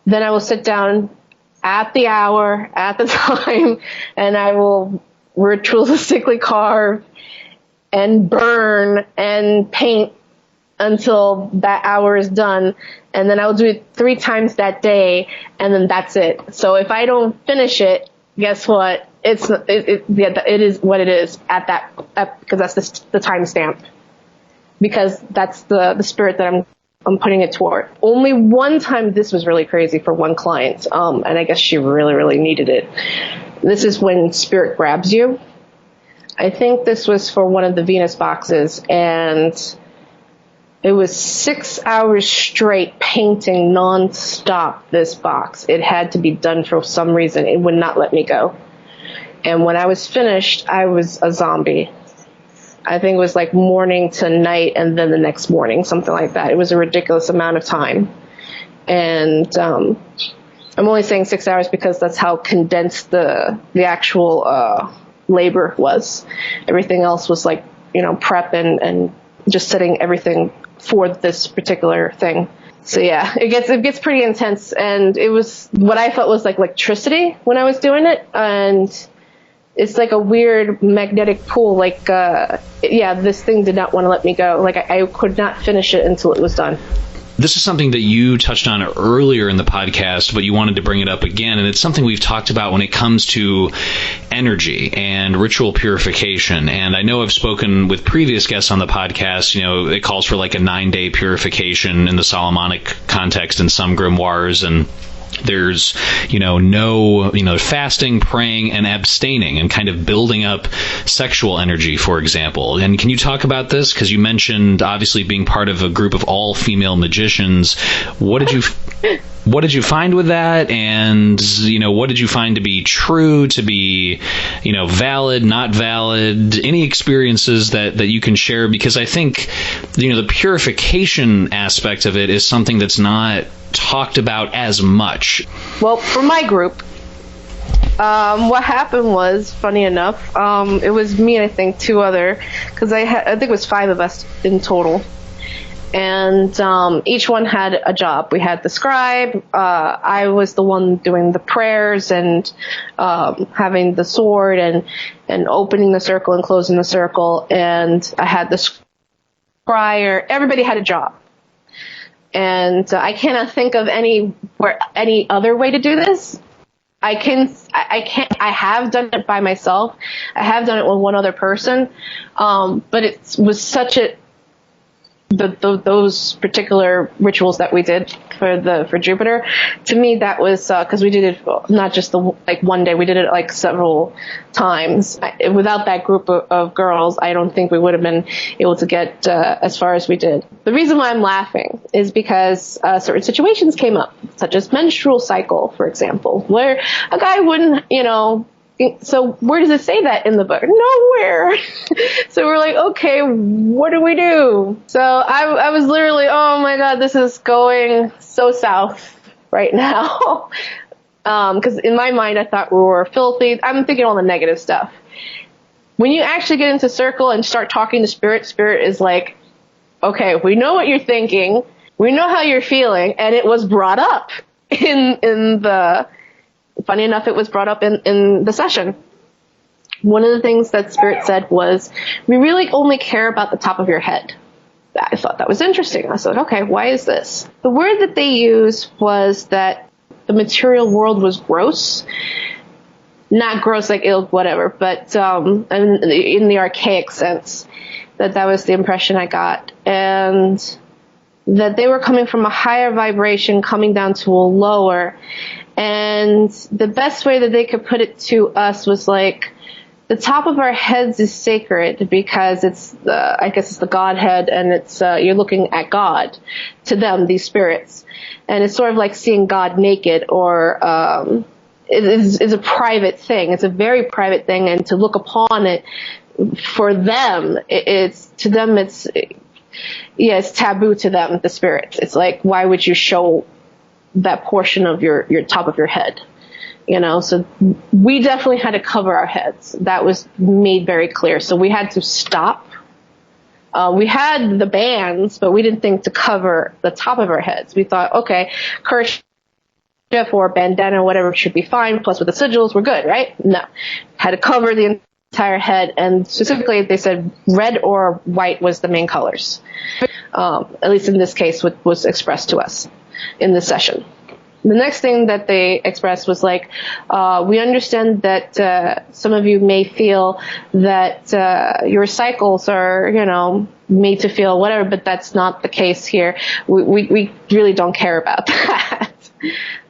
S2: Then I will sit down at the hour, at the time, and I will ritualistically carve and burn and paint until that hour is done. And then I'll do it 3 times that day, and then that's it. So if I don't finish it, guess what? It is what it is because that's the timestamp. Because that's the spirit that I'm putting it toward. Only one time this was really crazy for one client, and I guess she really, really needed it. This is when spirit grabs you. I think this was for one of the Venus boxes, and it was 6 hours straight painting non-stop this box. It had to be done for some reason. It would not let me go. And when I was finished, I was a zombie. I think it was like morning to night and then the next morning, something like that. It was a ridiculous amount of time. And I'm only saying 6 hours because that's how condensed the actual labor was. Everything else was like, prep and just setting everything for this particular thing. So yeah, it gets pretty intense, and it was what I felt was like electricity when I was doing it, and it's like a weird magnetic pull. Like, this thing did not want to let me go. Like I could not finish it until it was done.
S1: This is something that you touched on earlier in the podcast, but you wanted to bring it up again, and it's something we've talked about when it comes to energy and ritual purification. And I know I've spoken with previous guests on the podcast, it calls for like a 9-day purification in the Solomonic context in some grimoires, and there's, no, fasting, praying, and abstaining, and kind of building up sexual energy, for example. And can you talk about this? Because you mentioned, obviously, being part of a group of all female magicians. What did you find with that? And, what did you find to be true, to be, valid, not valid? Any experiences that you can share? Because I think, the purification aspect of it is something that's not talked about as much.
S2: Well, for my group, what happened was, funny enough, it was me and I think 2 other, because I think it was 5 of us in total. And each one had a job. We had the scribe. I was the one doing the prayers and having the sword and opening the circle and closing the circle. And I had the scryer. Everybody had a job. And I cannot think of any other way to do this. I have done it by myself. I have done it with one other person. But it was such those particular rituals that we did for Jupiter. To me, that was because we did it not just one day. We did it like several times. Without that group of girls, I don't think we would have been able to get as far as we did. The reason why I'm laughing is because certain situations came up, such as menstrual cycle, for example, where a guy wouldn't, so where does it say that in the book? Nowhere. So we're like, okay, what do we do? So I was literally, oh my God, this is going so south right now. Because in my mind, I thought we were filthy. I'm thinking all the negative stuff. When you actually get into circle and start talking to Spirit is like, okay, we know what you're thinking. We know how you're feeling. And it was brought up funny enough, it was brought up in the session. One of the things that Spirit said was, we really only care about the top of your head. I thought that was interesting. I said, okay, why is this? The word that they used was that the material world was gross. Not gross like ill, whatever, but in the archaic sense. That was the impression I got. And that they were coming from a higher vibration, coming down to a lower. And the best way that they could put it to us was like, the top of our heads is sacred because it's the Godhead, and it's you're looking at God to them, these spirits, and it's sort of like seeing God naked, or it is a private thing. It's a very private thing, and to look upon it for them, it's taboo to them, the spirits. It's like, why would you show that portion of your top of your head, so we definitely had to cover our heads. That was made very clear. So we had to stop. We had the bands, but we didn't think to cover the top of our heads. We thought, okay, kerchief or bandana, whatever should be fine. Plus with the sigils, we're good, right? No, had to cover the entire head. And specifically they said red or white was the main colors. At least in this case, what was expressed to us in this session. The next thing that they expressed was like, we understand that some of you may feel that your cycles are, made to feel whatever, but that's not the case here. We really don't care about that.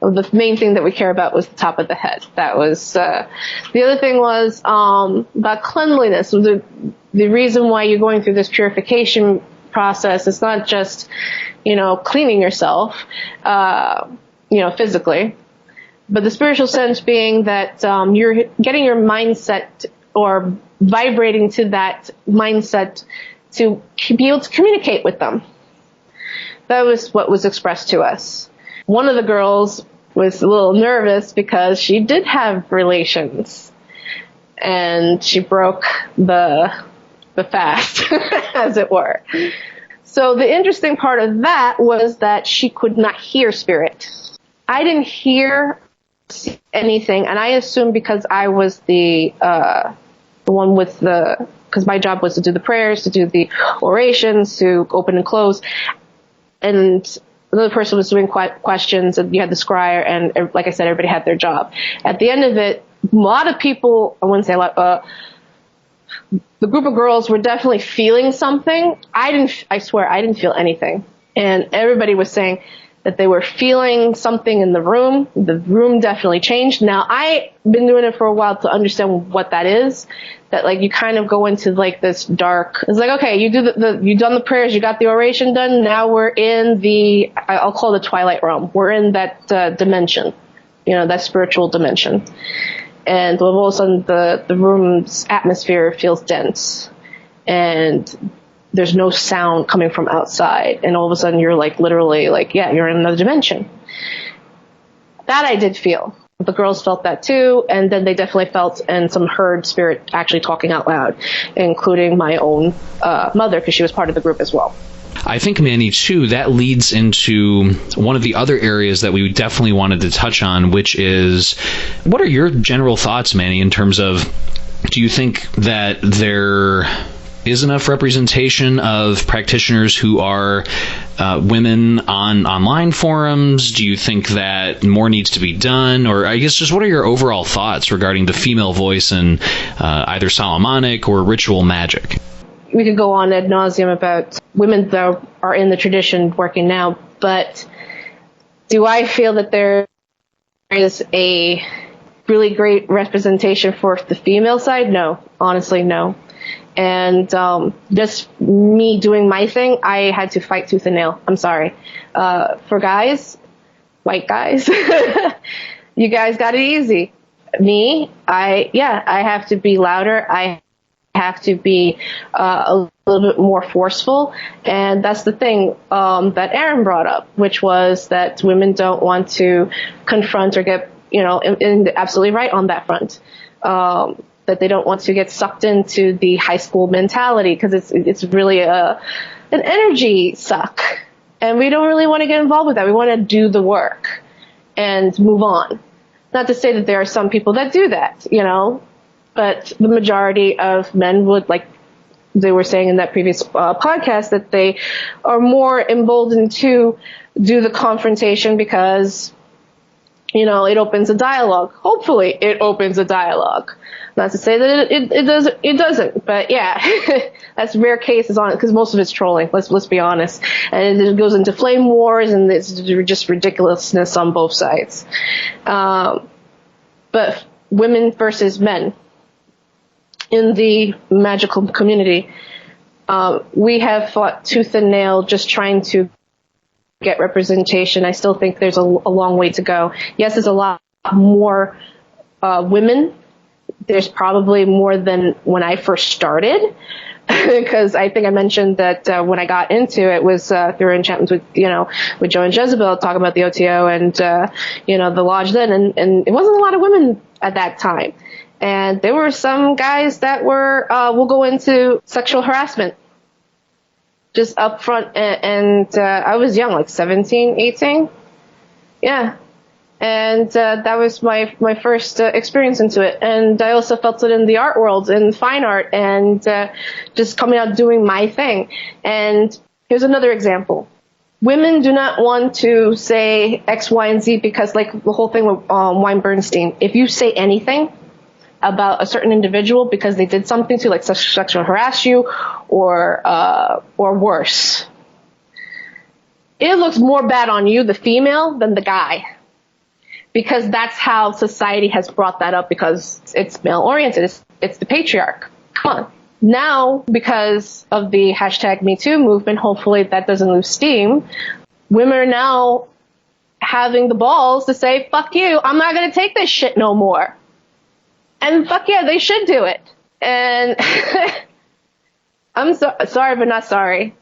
S2: The main thing that we care about was the top of the head. That was the other thing was about cleanliness. The reason why you're going through this purification process, it's not just cleaning yourself, physically, but the spiritual sense being that you're getting your mindset or vibrating to that mindset to be able to communicate with them. That was what was expressed to us. One of the girls was a little nervous because she did have relations, and she broke the fast, as it were. So the interesting part of that was that she could not hear Spirit. I didn't hear anything, and I assumed because I was the one with because my job was to do the prayers, to do the orations, to open and close, and another person was doing questions, and you had the scryer, and like I said, everybody had their job. At the end of it, a lot of people, I wouldn't say a lot, the group of girls were definitely feeling something. I swear, I didn't feel anything. And everybody was saying that they were feeling something in the room. The room definitely changed. Now, I've been doing it for a while to understand what that is. That like you kind of go into like this dark. It's like, okay, you done the prayers, you got the oration done. Now we're in I'll call it the twilight realm. We're in that dimension, that spiritual dimension. And all of a sudden the room's atmosphere feels dense, and there's no sound coming from outside. And all of a sudden you're like literally like, yeah, you're in another dimension. That I did feel. The girls felt that too. And then they definitely felt and some heard Spirit actually talking out loud, including my own mother, because she was part of the group as well.
S1: I think, Manny, too, that leads into one of the other areas that we definitely wanted to touch on, which is, what are your general thoughts, Manny, in terms of, do you think that there is enough representation of practitioners who are women on online forums? Do you think that more needs to be done? Or I guess just what are your overall thoughts regarding the female voice in either Solomonic or ritual magic?
S2: We could go on ad nauseum about women that are in the tradition working now, but Do I feel that there is a really great representation for the female side? No, honestly, no. And just me doing my thing, I had to fight tooth and nail. I'm sorry. For guys, white guys, you guys got it easy. Me, I have to be louder. I have to be a little bit more forceful. And that's the thing that Aaron brought up, which was that women don't want to confront or get, and absolutely right on that front. That they don't want to get sucked into the high school mentality, because it's really an energy suck. And we don't really want to get involved with that. We want to do the work and move on. Not to say that there are some people that do that, but the majority of men would, like they were saying in that previous podcast, that they are more emboldened to do the confrontation because, it opens a dialogue. Hopefully it opens a dialogue. Not to say that it doesn't, but yeah, that's rare cases on it, because most of it's trolling. Let's be honest. And it goes into flame wars, and it's just ridiculousness on both sides. But women versus men in the magical community, we have fought tooth and nail just trying to get representation. I still think there's a long way to go. Yes, there's a lot more women. There's probably more than when I first started, because I think I mentioned that when I got into it was through enchantments with Joe and Jezebel, talking about the OTO and the lodge then, and it wasn't a lot of women at that time, and there were some guys that were will go into sexual harassment just up front, and I was young, like 17, 18, yeah. And that was my first experience into it. And I also felt it in the art world, in fine art, and just coming out doing my thing. And here's another example. Women do not want to say X, Y, and Z because, like the whole thing with Weinbernstein, if you say anything about a certain individual because they did something to, like, sexual harass you or worse, it looks more bad on you, the female, than the guy. Because that's how society has brought that up, because it's male-oriented. It's the patriarch. Come on. Now, because of the hashtag #MeToo movement, hopefully that doesn't lose steam, women are now having the balls to say, fuck you, I'm not going to take this shit no more. And fuck yeah, they should do it. And I'm sorry, but not sorry.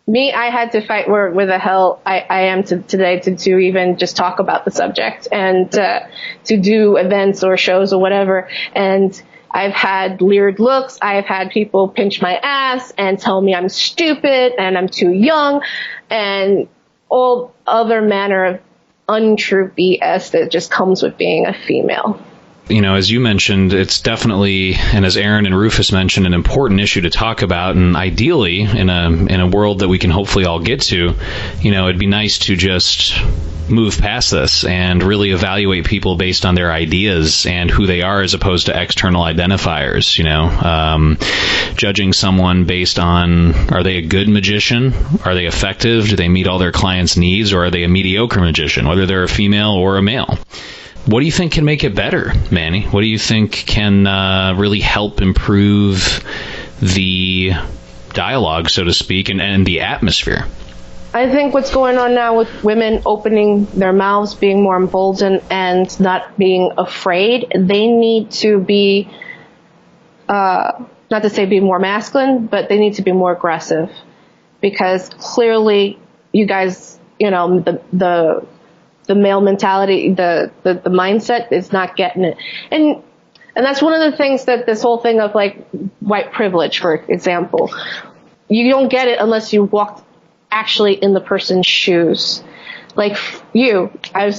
S2: Me, I had to fight where the hell I am today to even just talk about the subject and to do events or shows or whatever. And I've had leered looks. I've had people pinch my ass and tell me I'm stupid and I'm too young and all other manner of untrue BS that just comes with being a female.
S1: As you mentioned, it's definitely, and as Aaron and Rufus mentioned, an important issue to talk about. And ideally, in a world that we can hopefully all get to, it'd be nice to just move past this and really evaluate people based on their ideas and who they are, as opposed to external identifiers. Judging someone based on, are they a good magician? Are they effective? Do they meet all their clients' needs? Or are they a mediocre magician, whether they're a female or a male? What do you think can make it better, Manny? What do you think can really help improve the dialogue, so to speak, and the atmosphere?
S2: I think what's going on now with women opening their mouths, being more emboldened, and not being afraid, they need to be, not to say be more masculine, but they need to be more aggressive. Because clearly, you guys, the male mentality, the mindset is not getting it. And that's one of the things that this whole thing of, like, white privilege, for example, you don't get it unless you walk actually in the person's shoes. Like I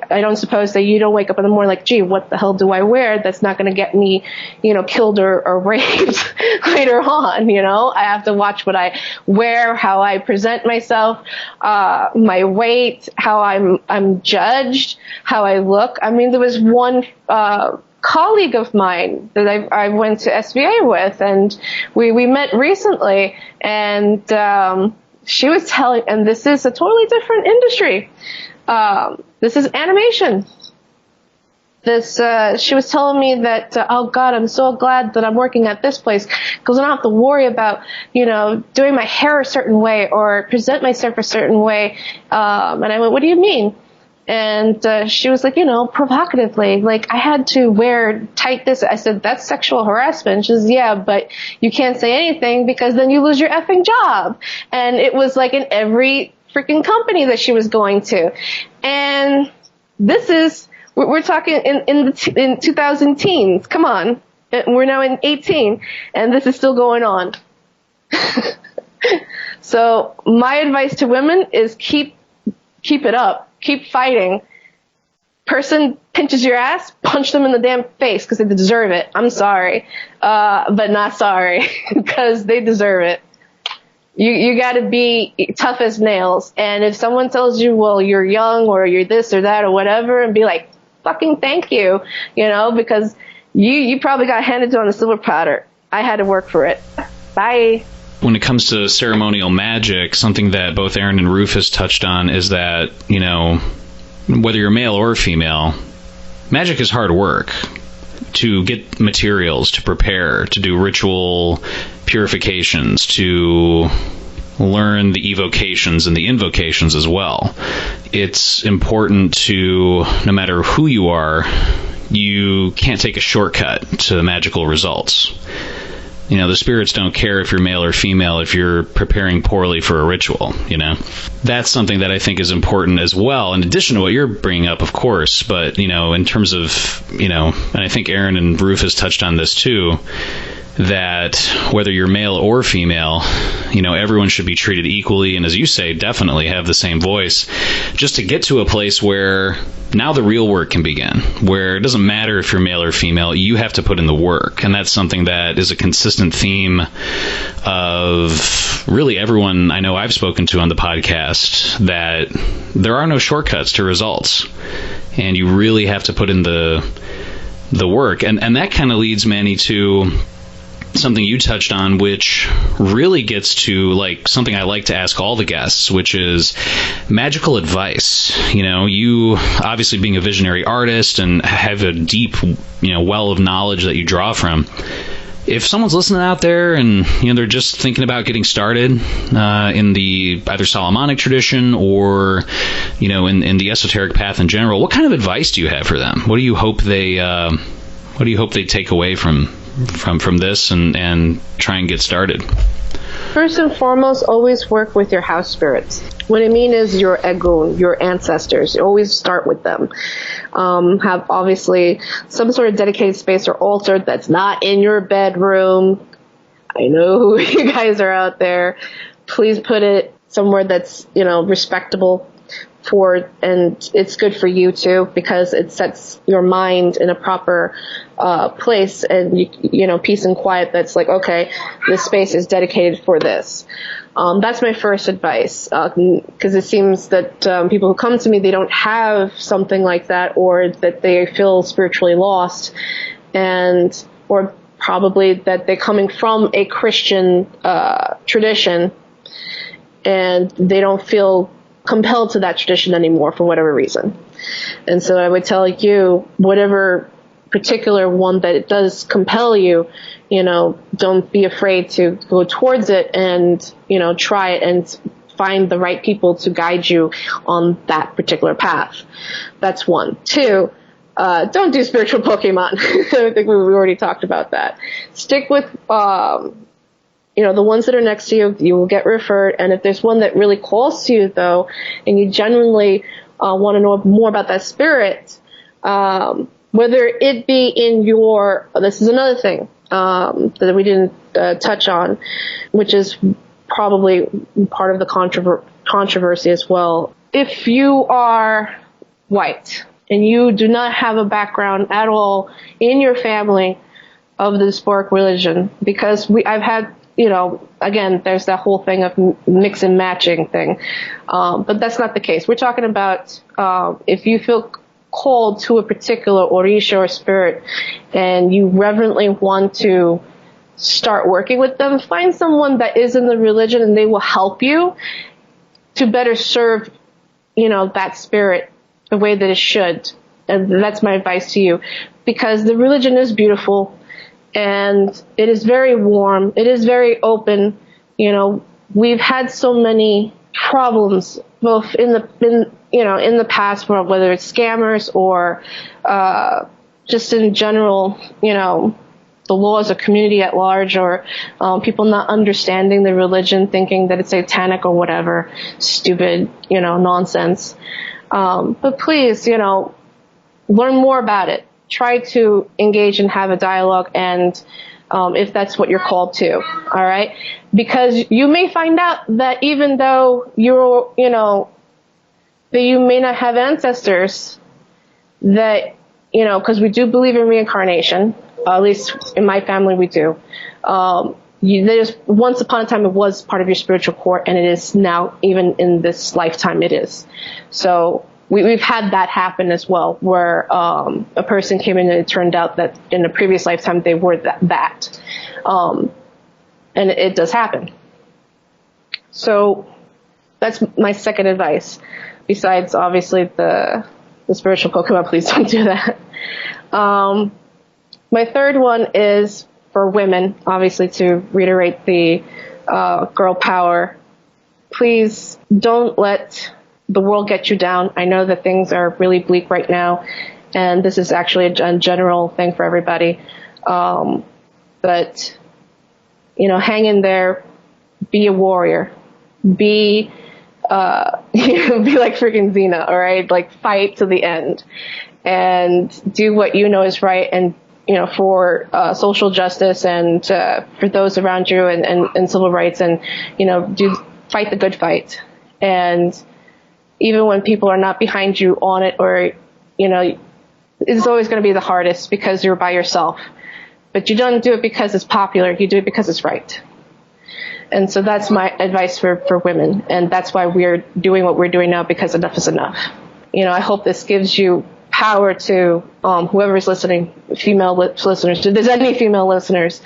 S2: don't suppose that you don't wake up in the morning like, gee, what the hell do I wear that's not going to get me, killed or raped later on, I have to watch what I wear, how I present myself, my weight, how I'm judged, how I look. I mean, there was one colleague of mine that I went to SVA with, and we met recently, and she was telling, and this is a totally different industry. This is animation. She was telling me that, oh God, I'm so glad that I'm working at this place because I don't have to worry about, doing my hair a certain way or present myself a certain way. And I went, what do you mean? And she was like, provocatively, like I had to wear tight this. I said, that's sexual harassment. She says, yeah, but you can't say anything because then you lose your effing job. And it was like in every freaking company that she was going to. And we're talking in 2000 teens. Come on. We're now in 18 and this is still going on. So my advice to women is keep it up. Keep fighting. Person pinches your ass, punch them in the damn face because they deserve it. I'm sorry. But not sorry because they deserve it. You gotta be tough as nails. And if someone tells you, well, you're young or you're this or that or whatever, and be like, fucking thank you, because you probably got handed on a silver platter. I had to work for it. Bye.
S1: When it comes to ceremonial magic, something that both Aaron and Rufus touched on is that, whether you're male or female, magic is hard work. To get materials, to prepare, to do ritual purifications, to learn the evocations and the invocations as well. It's important to, no matter who you are, you can't take a shortcut to magical results. The spirits don't care if you're male or female if you're preparing poorly for a ritual, That's something that I think is important as well, in addition to what you're bringing up, of course. But, in terms of, and I think Aaron and Rufus touched on this too, that whether you're male or female, everyone should be treated equally. And as you say, definitely have the same voice, just to get to a place where now the real work can begin, where it doesn't matter if you're male or female, you have to put in the work. And that's something that is a consistent theme of really everyone I know I've spoken to on the podcast, that there are no shortcuts to results. And you really have to put in the work. And that kind of leads, Manny, to something you touched on, which really gets to something I like to ask all the guests, which is magical advice. You obviously being a visionary artist and have a deep, well of knowledge that you draw from. If someone's listening out there and they're just thinking about getting started in the either Solomonic tradition or in the esoteric path in general, what kind of advice do you have for them? What do you hope they take away from this and try and get started?
S2: First and foremost, always work with your house spirits. What I mean is your egun, your ancestors. Always start with them. Have obviously some sort of dedicated space or altar that's not in your bedroom. I know you guys are out there. Please put it somewhere that's, respectable and it's good for you too, because it sets your mind in a proper place and peace and quiet. That's like, okay, this space is dedicated for this. That's my first advice, because it seems that people who come to me, they don't have something like that, or that they feel spiritually lost, or probably that they're coming from a Christian tradition and they don't feel compelled to that tradition anymore for whatever reason. And so I would tell you, whatever particular one that it does compel you, don't be afraid to go towards it and, try it and find the right people to guide you on that particular path. That's one. Two, don't do spiritual Pokemon. I think we already talked about that. Stick with, the ones that are next to you, you will get referred. And if there's one that really calls to you, though, and you genuinely want to know more about that spirit, whether it be in this is another thing that we didn't touch on, which is probably part of the controversy as well. If you are white and you do not have a background at all in your family of the diasporic religion, because I've had, again, there's that whole thing of mix and matching thing. But that's not the case. We're talking about if you feel called to a particular orisha or spirit and you reverently want to start working with them, find someone that is in the religion and they will help you to better serve, that spirit the way that it should. And that's my advice to you, because the religion is beautiful and it is very warm. It is very open. We've had so many problems, both in the past, whether it's scammers or just in general, the laws of community at large, or people not understanding the religion, thinking that it's satanic or whatever stupid, nonsense. But please, learn more about it. Try to engage and have a dialogue, and if that's what you're called to, all right? Because you may find out that even though that you may not have ancestors, that, because we do believe in reincarnation, at least in my family we do. There's once upon a time it was part of your spiritual core, and it is now, even in this lifetime, it is. So we've had that happen as well, where a person came in and it turned out that in a previous lifetime they were that. And it does happen. So that's my second advice. Besides, obviously, the spiritual Pokemon, please don't do that. My third one is for women, obviously, to reiterate the girl power. Please don't let the world get you down. I know that things are really bleak right now, and this is actually a general thing for everybody. But, hang in there, be a warrior, be like freaking Xena, all right? Like, fight to the end and do what you know is right, and, for social justice and for those around you, and civil rights, and, fight the good fight. And even when people are not behind you on it, or, it's always going to be the hardest because you're by yourself. But you don't do it because it's popular. You do it because it's right. And so that's my advice for women. And that's why we're doing what we're doing now, because enough is enough. I hope this gives you power to whoever's listening, female listeners. If there's any female listeners,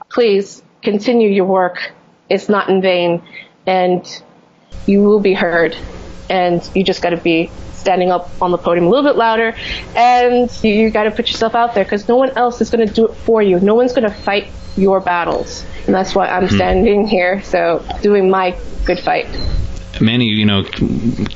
S2: please continue your work. It's not in vain. And you will be heard. And you just got to be standing up on the podium a little bit louder, and you got to put yourself out there, because no one else is going to do it for you. No one's going to fight your battles, and that's why I'm standing here, so doing my good fight.
S1: Manny,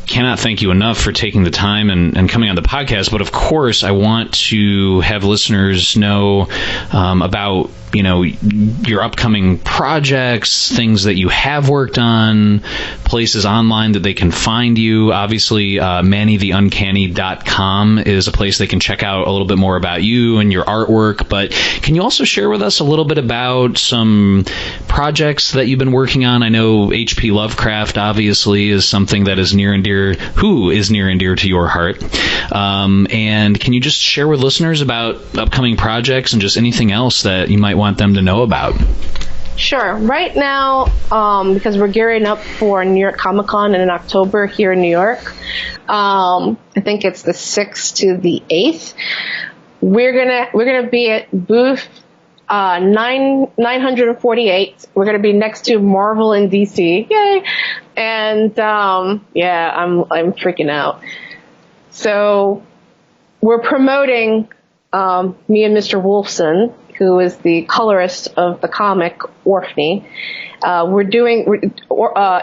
S1: cannot thank you enough for taking the time and coming on the podcast. But of course, I want to have listeners know about, your upcoming projects, things that you have worked on, places online that they can find you. Obviously, MannyTheUncanny.com is a place they can check out a little bit more about you and your artwork. But can you also share with us a little bit about some projects that you've been working on? I know H.P. Lovecraft, obviously, is something that is near and dear to your heart. And can you just share with listeners about upcoming projects and just anything else that you might want them to know about?
S2: Sure. Right now, because we're gearing up for New York Comic-Con in October here in New York, I think it's the 6th to the 8th. We're gonna be at booth 948. We're gonna be next to Marvel and DC. Yay! And I'm freaking out. So we're promoting me and Mr. Wolfson, who is the colorist of the comic Orphany.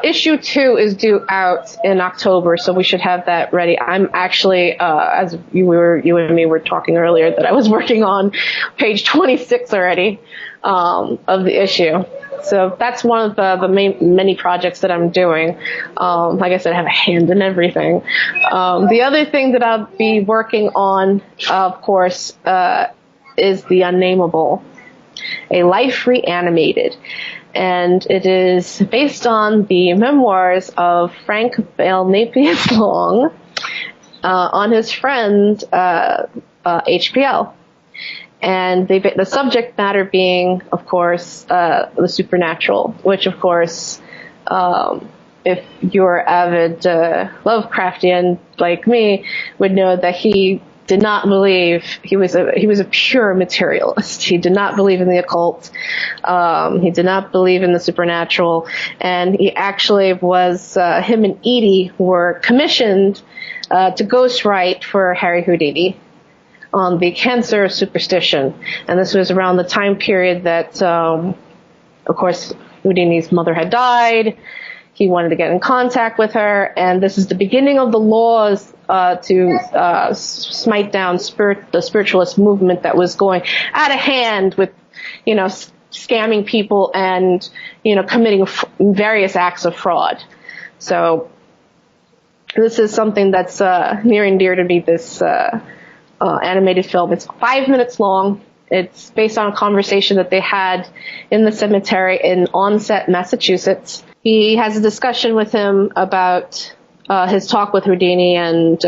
S2: Issue 2 is due out in October, so we should have that ready. I'm actually, as you and me were talking earlier, that I was working on page 26 already of the issue. So that's one of the many projects that I'm doing. Like I said, I have a hand in everything. The other thing that I'll be working on, of course, is The Unnameable, a life reanimated. And it is based on the memoirs of Frank Bale Napier Long on his friend HPL. And the subject matter being, of course, the supernatural, which, of course, if you're avid Lovecraftian like me, would know that he did not believe. He was a pure materialist. He did not believe in the occult. He did not believe in the supernatural, and he actually was. Him and Edie were commissioned to ghostwrite for Harry Houdini on the cancer superstition, and this was around the time period that, of course, Houdini's mother had died. He wanted to get in contact with her, and this is the beginning of the laws to smite down the spiritualist movement that was going out of hand with, scamming people and, committing various acts of fraud. So this is something that's near and dear to me, this animated film. It's 5 minutes long. It's based on a conversation that they had in the cemetery in Onset, Massachusetts. He has a discussion with him about his talk with Houdini and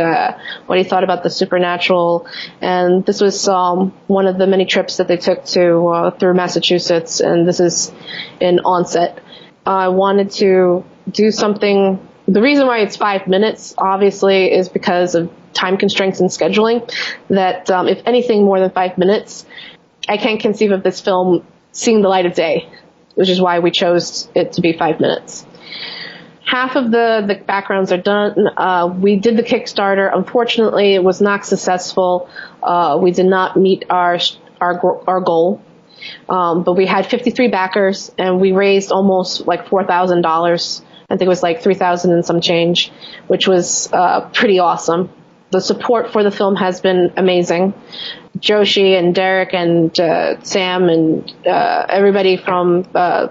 S2: what he thought about the supernatural. And this was one of the many trips that they took through Massachusetts, and this is in Onset. I wanted to do something. The reason why it's 5 minutes, obviously, is because of time constraints and scheduling, that if anything more than 5 minutes, I can't conceive of this film seeing the light of day, which is why we chose it to be 5 minutes. Half of the backgrounds are done. We did the Kickstarter. Unfortunately, it was not successful. We did not meet our goal. But we had 53 backers, and we raised almost like $4,000. I think it was like $3,000 and some change, which was pretty awesome. The support for the film has been amazing. Joshi and Derek and Sam and everybody from the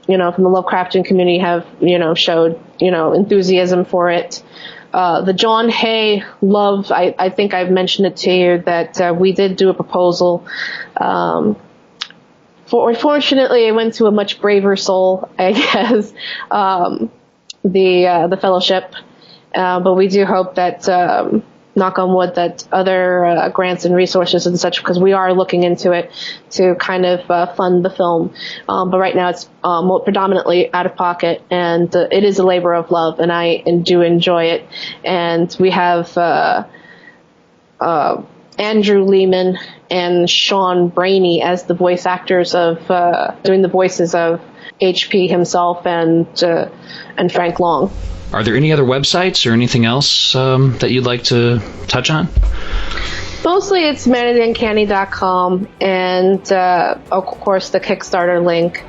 S2: Lovecraftian community have, showed, enthusiasm for it. The John Hay love, I think I've mentioned it to you, that we did do a proposal. Fortunately, it went to a much braver soul, I guess, the fellowship. But we do hope that, knock on wood, that other grants and resources and such, because we are looking into it to kind of fund the film. But right now it's predominantly out of pocket, and it is a labor of love, and I do enjoy it. And we have Andrew Lehman and Sean Brainey as the voice actors of doing the voices of HP himself and Frank Long.
S1: Are there any other websites or anything else that you'd like to touch on?
S2: Mostly it's manatheuncanny.com and, of course, the Kickstarter link.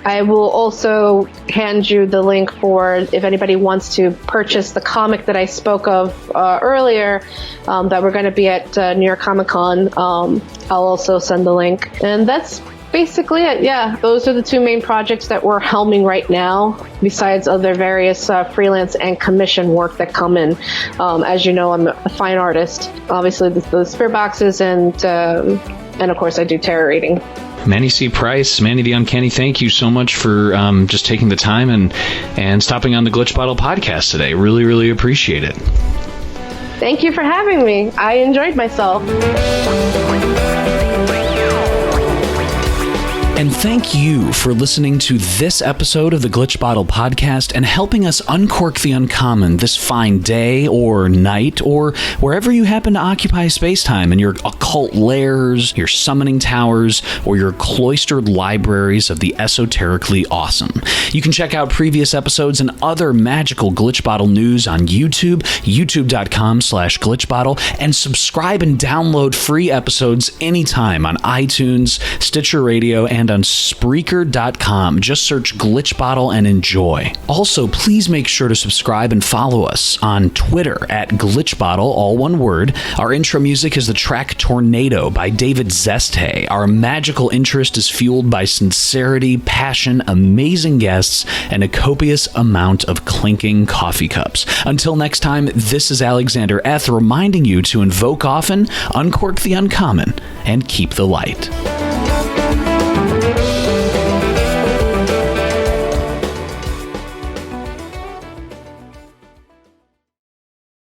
S2: I will also hand you the link for if anybody wants to purchase the comic that I spoke of earlier, that we're going to be at New York Comic Con. I'll also send the link. And that's basically it. Yeah, those are the two main projects that we're helming right now, besides other various freelance and commission work that come in. As you know, I'm a fine artist. Obviously, the Spirit Boxes and of course, I do tarot reading.
S1: Manny C. Price, Manny the Uncanny, thank you so much for just taking the time and stopping on the Glitch Bottle podcast today. Really, really appreciate it.
S2: Thank you for having me. I enjoyed myself.
S1: And thank you for listening to this episode of the Glitch Bottle podcast and helping us uncork the uncommon this fine day or night or wherever you happen to occupy space-time in your occult lairs, your summoning towers, or your cloistered libraries of the esoterically awesome. You can check out previous episodes and other magical Glitch Bottle news on YouTube, youtube.com/glitchbottle, and subscribe and download free episodes anytime on iTunes, Stitcher Radio, and on Spreaker.com. Just search Glitch Bottle and enjoy. Also, please make sure to subscribe and follow us on Twitter at Glitch Bottle, all one word. Our intro music is the track Tornado by David Zeste. Our magical interest is fueled by sincerity, passion, amazing guests, and a copious amount of clinking coffee cups. Until next time, this is Alexander Eth reminding you to invoke often, uncork the uncommon, and keep the light.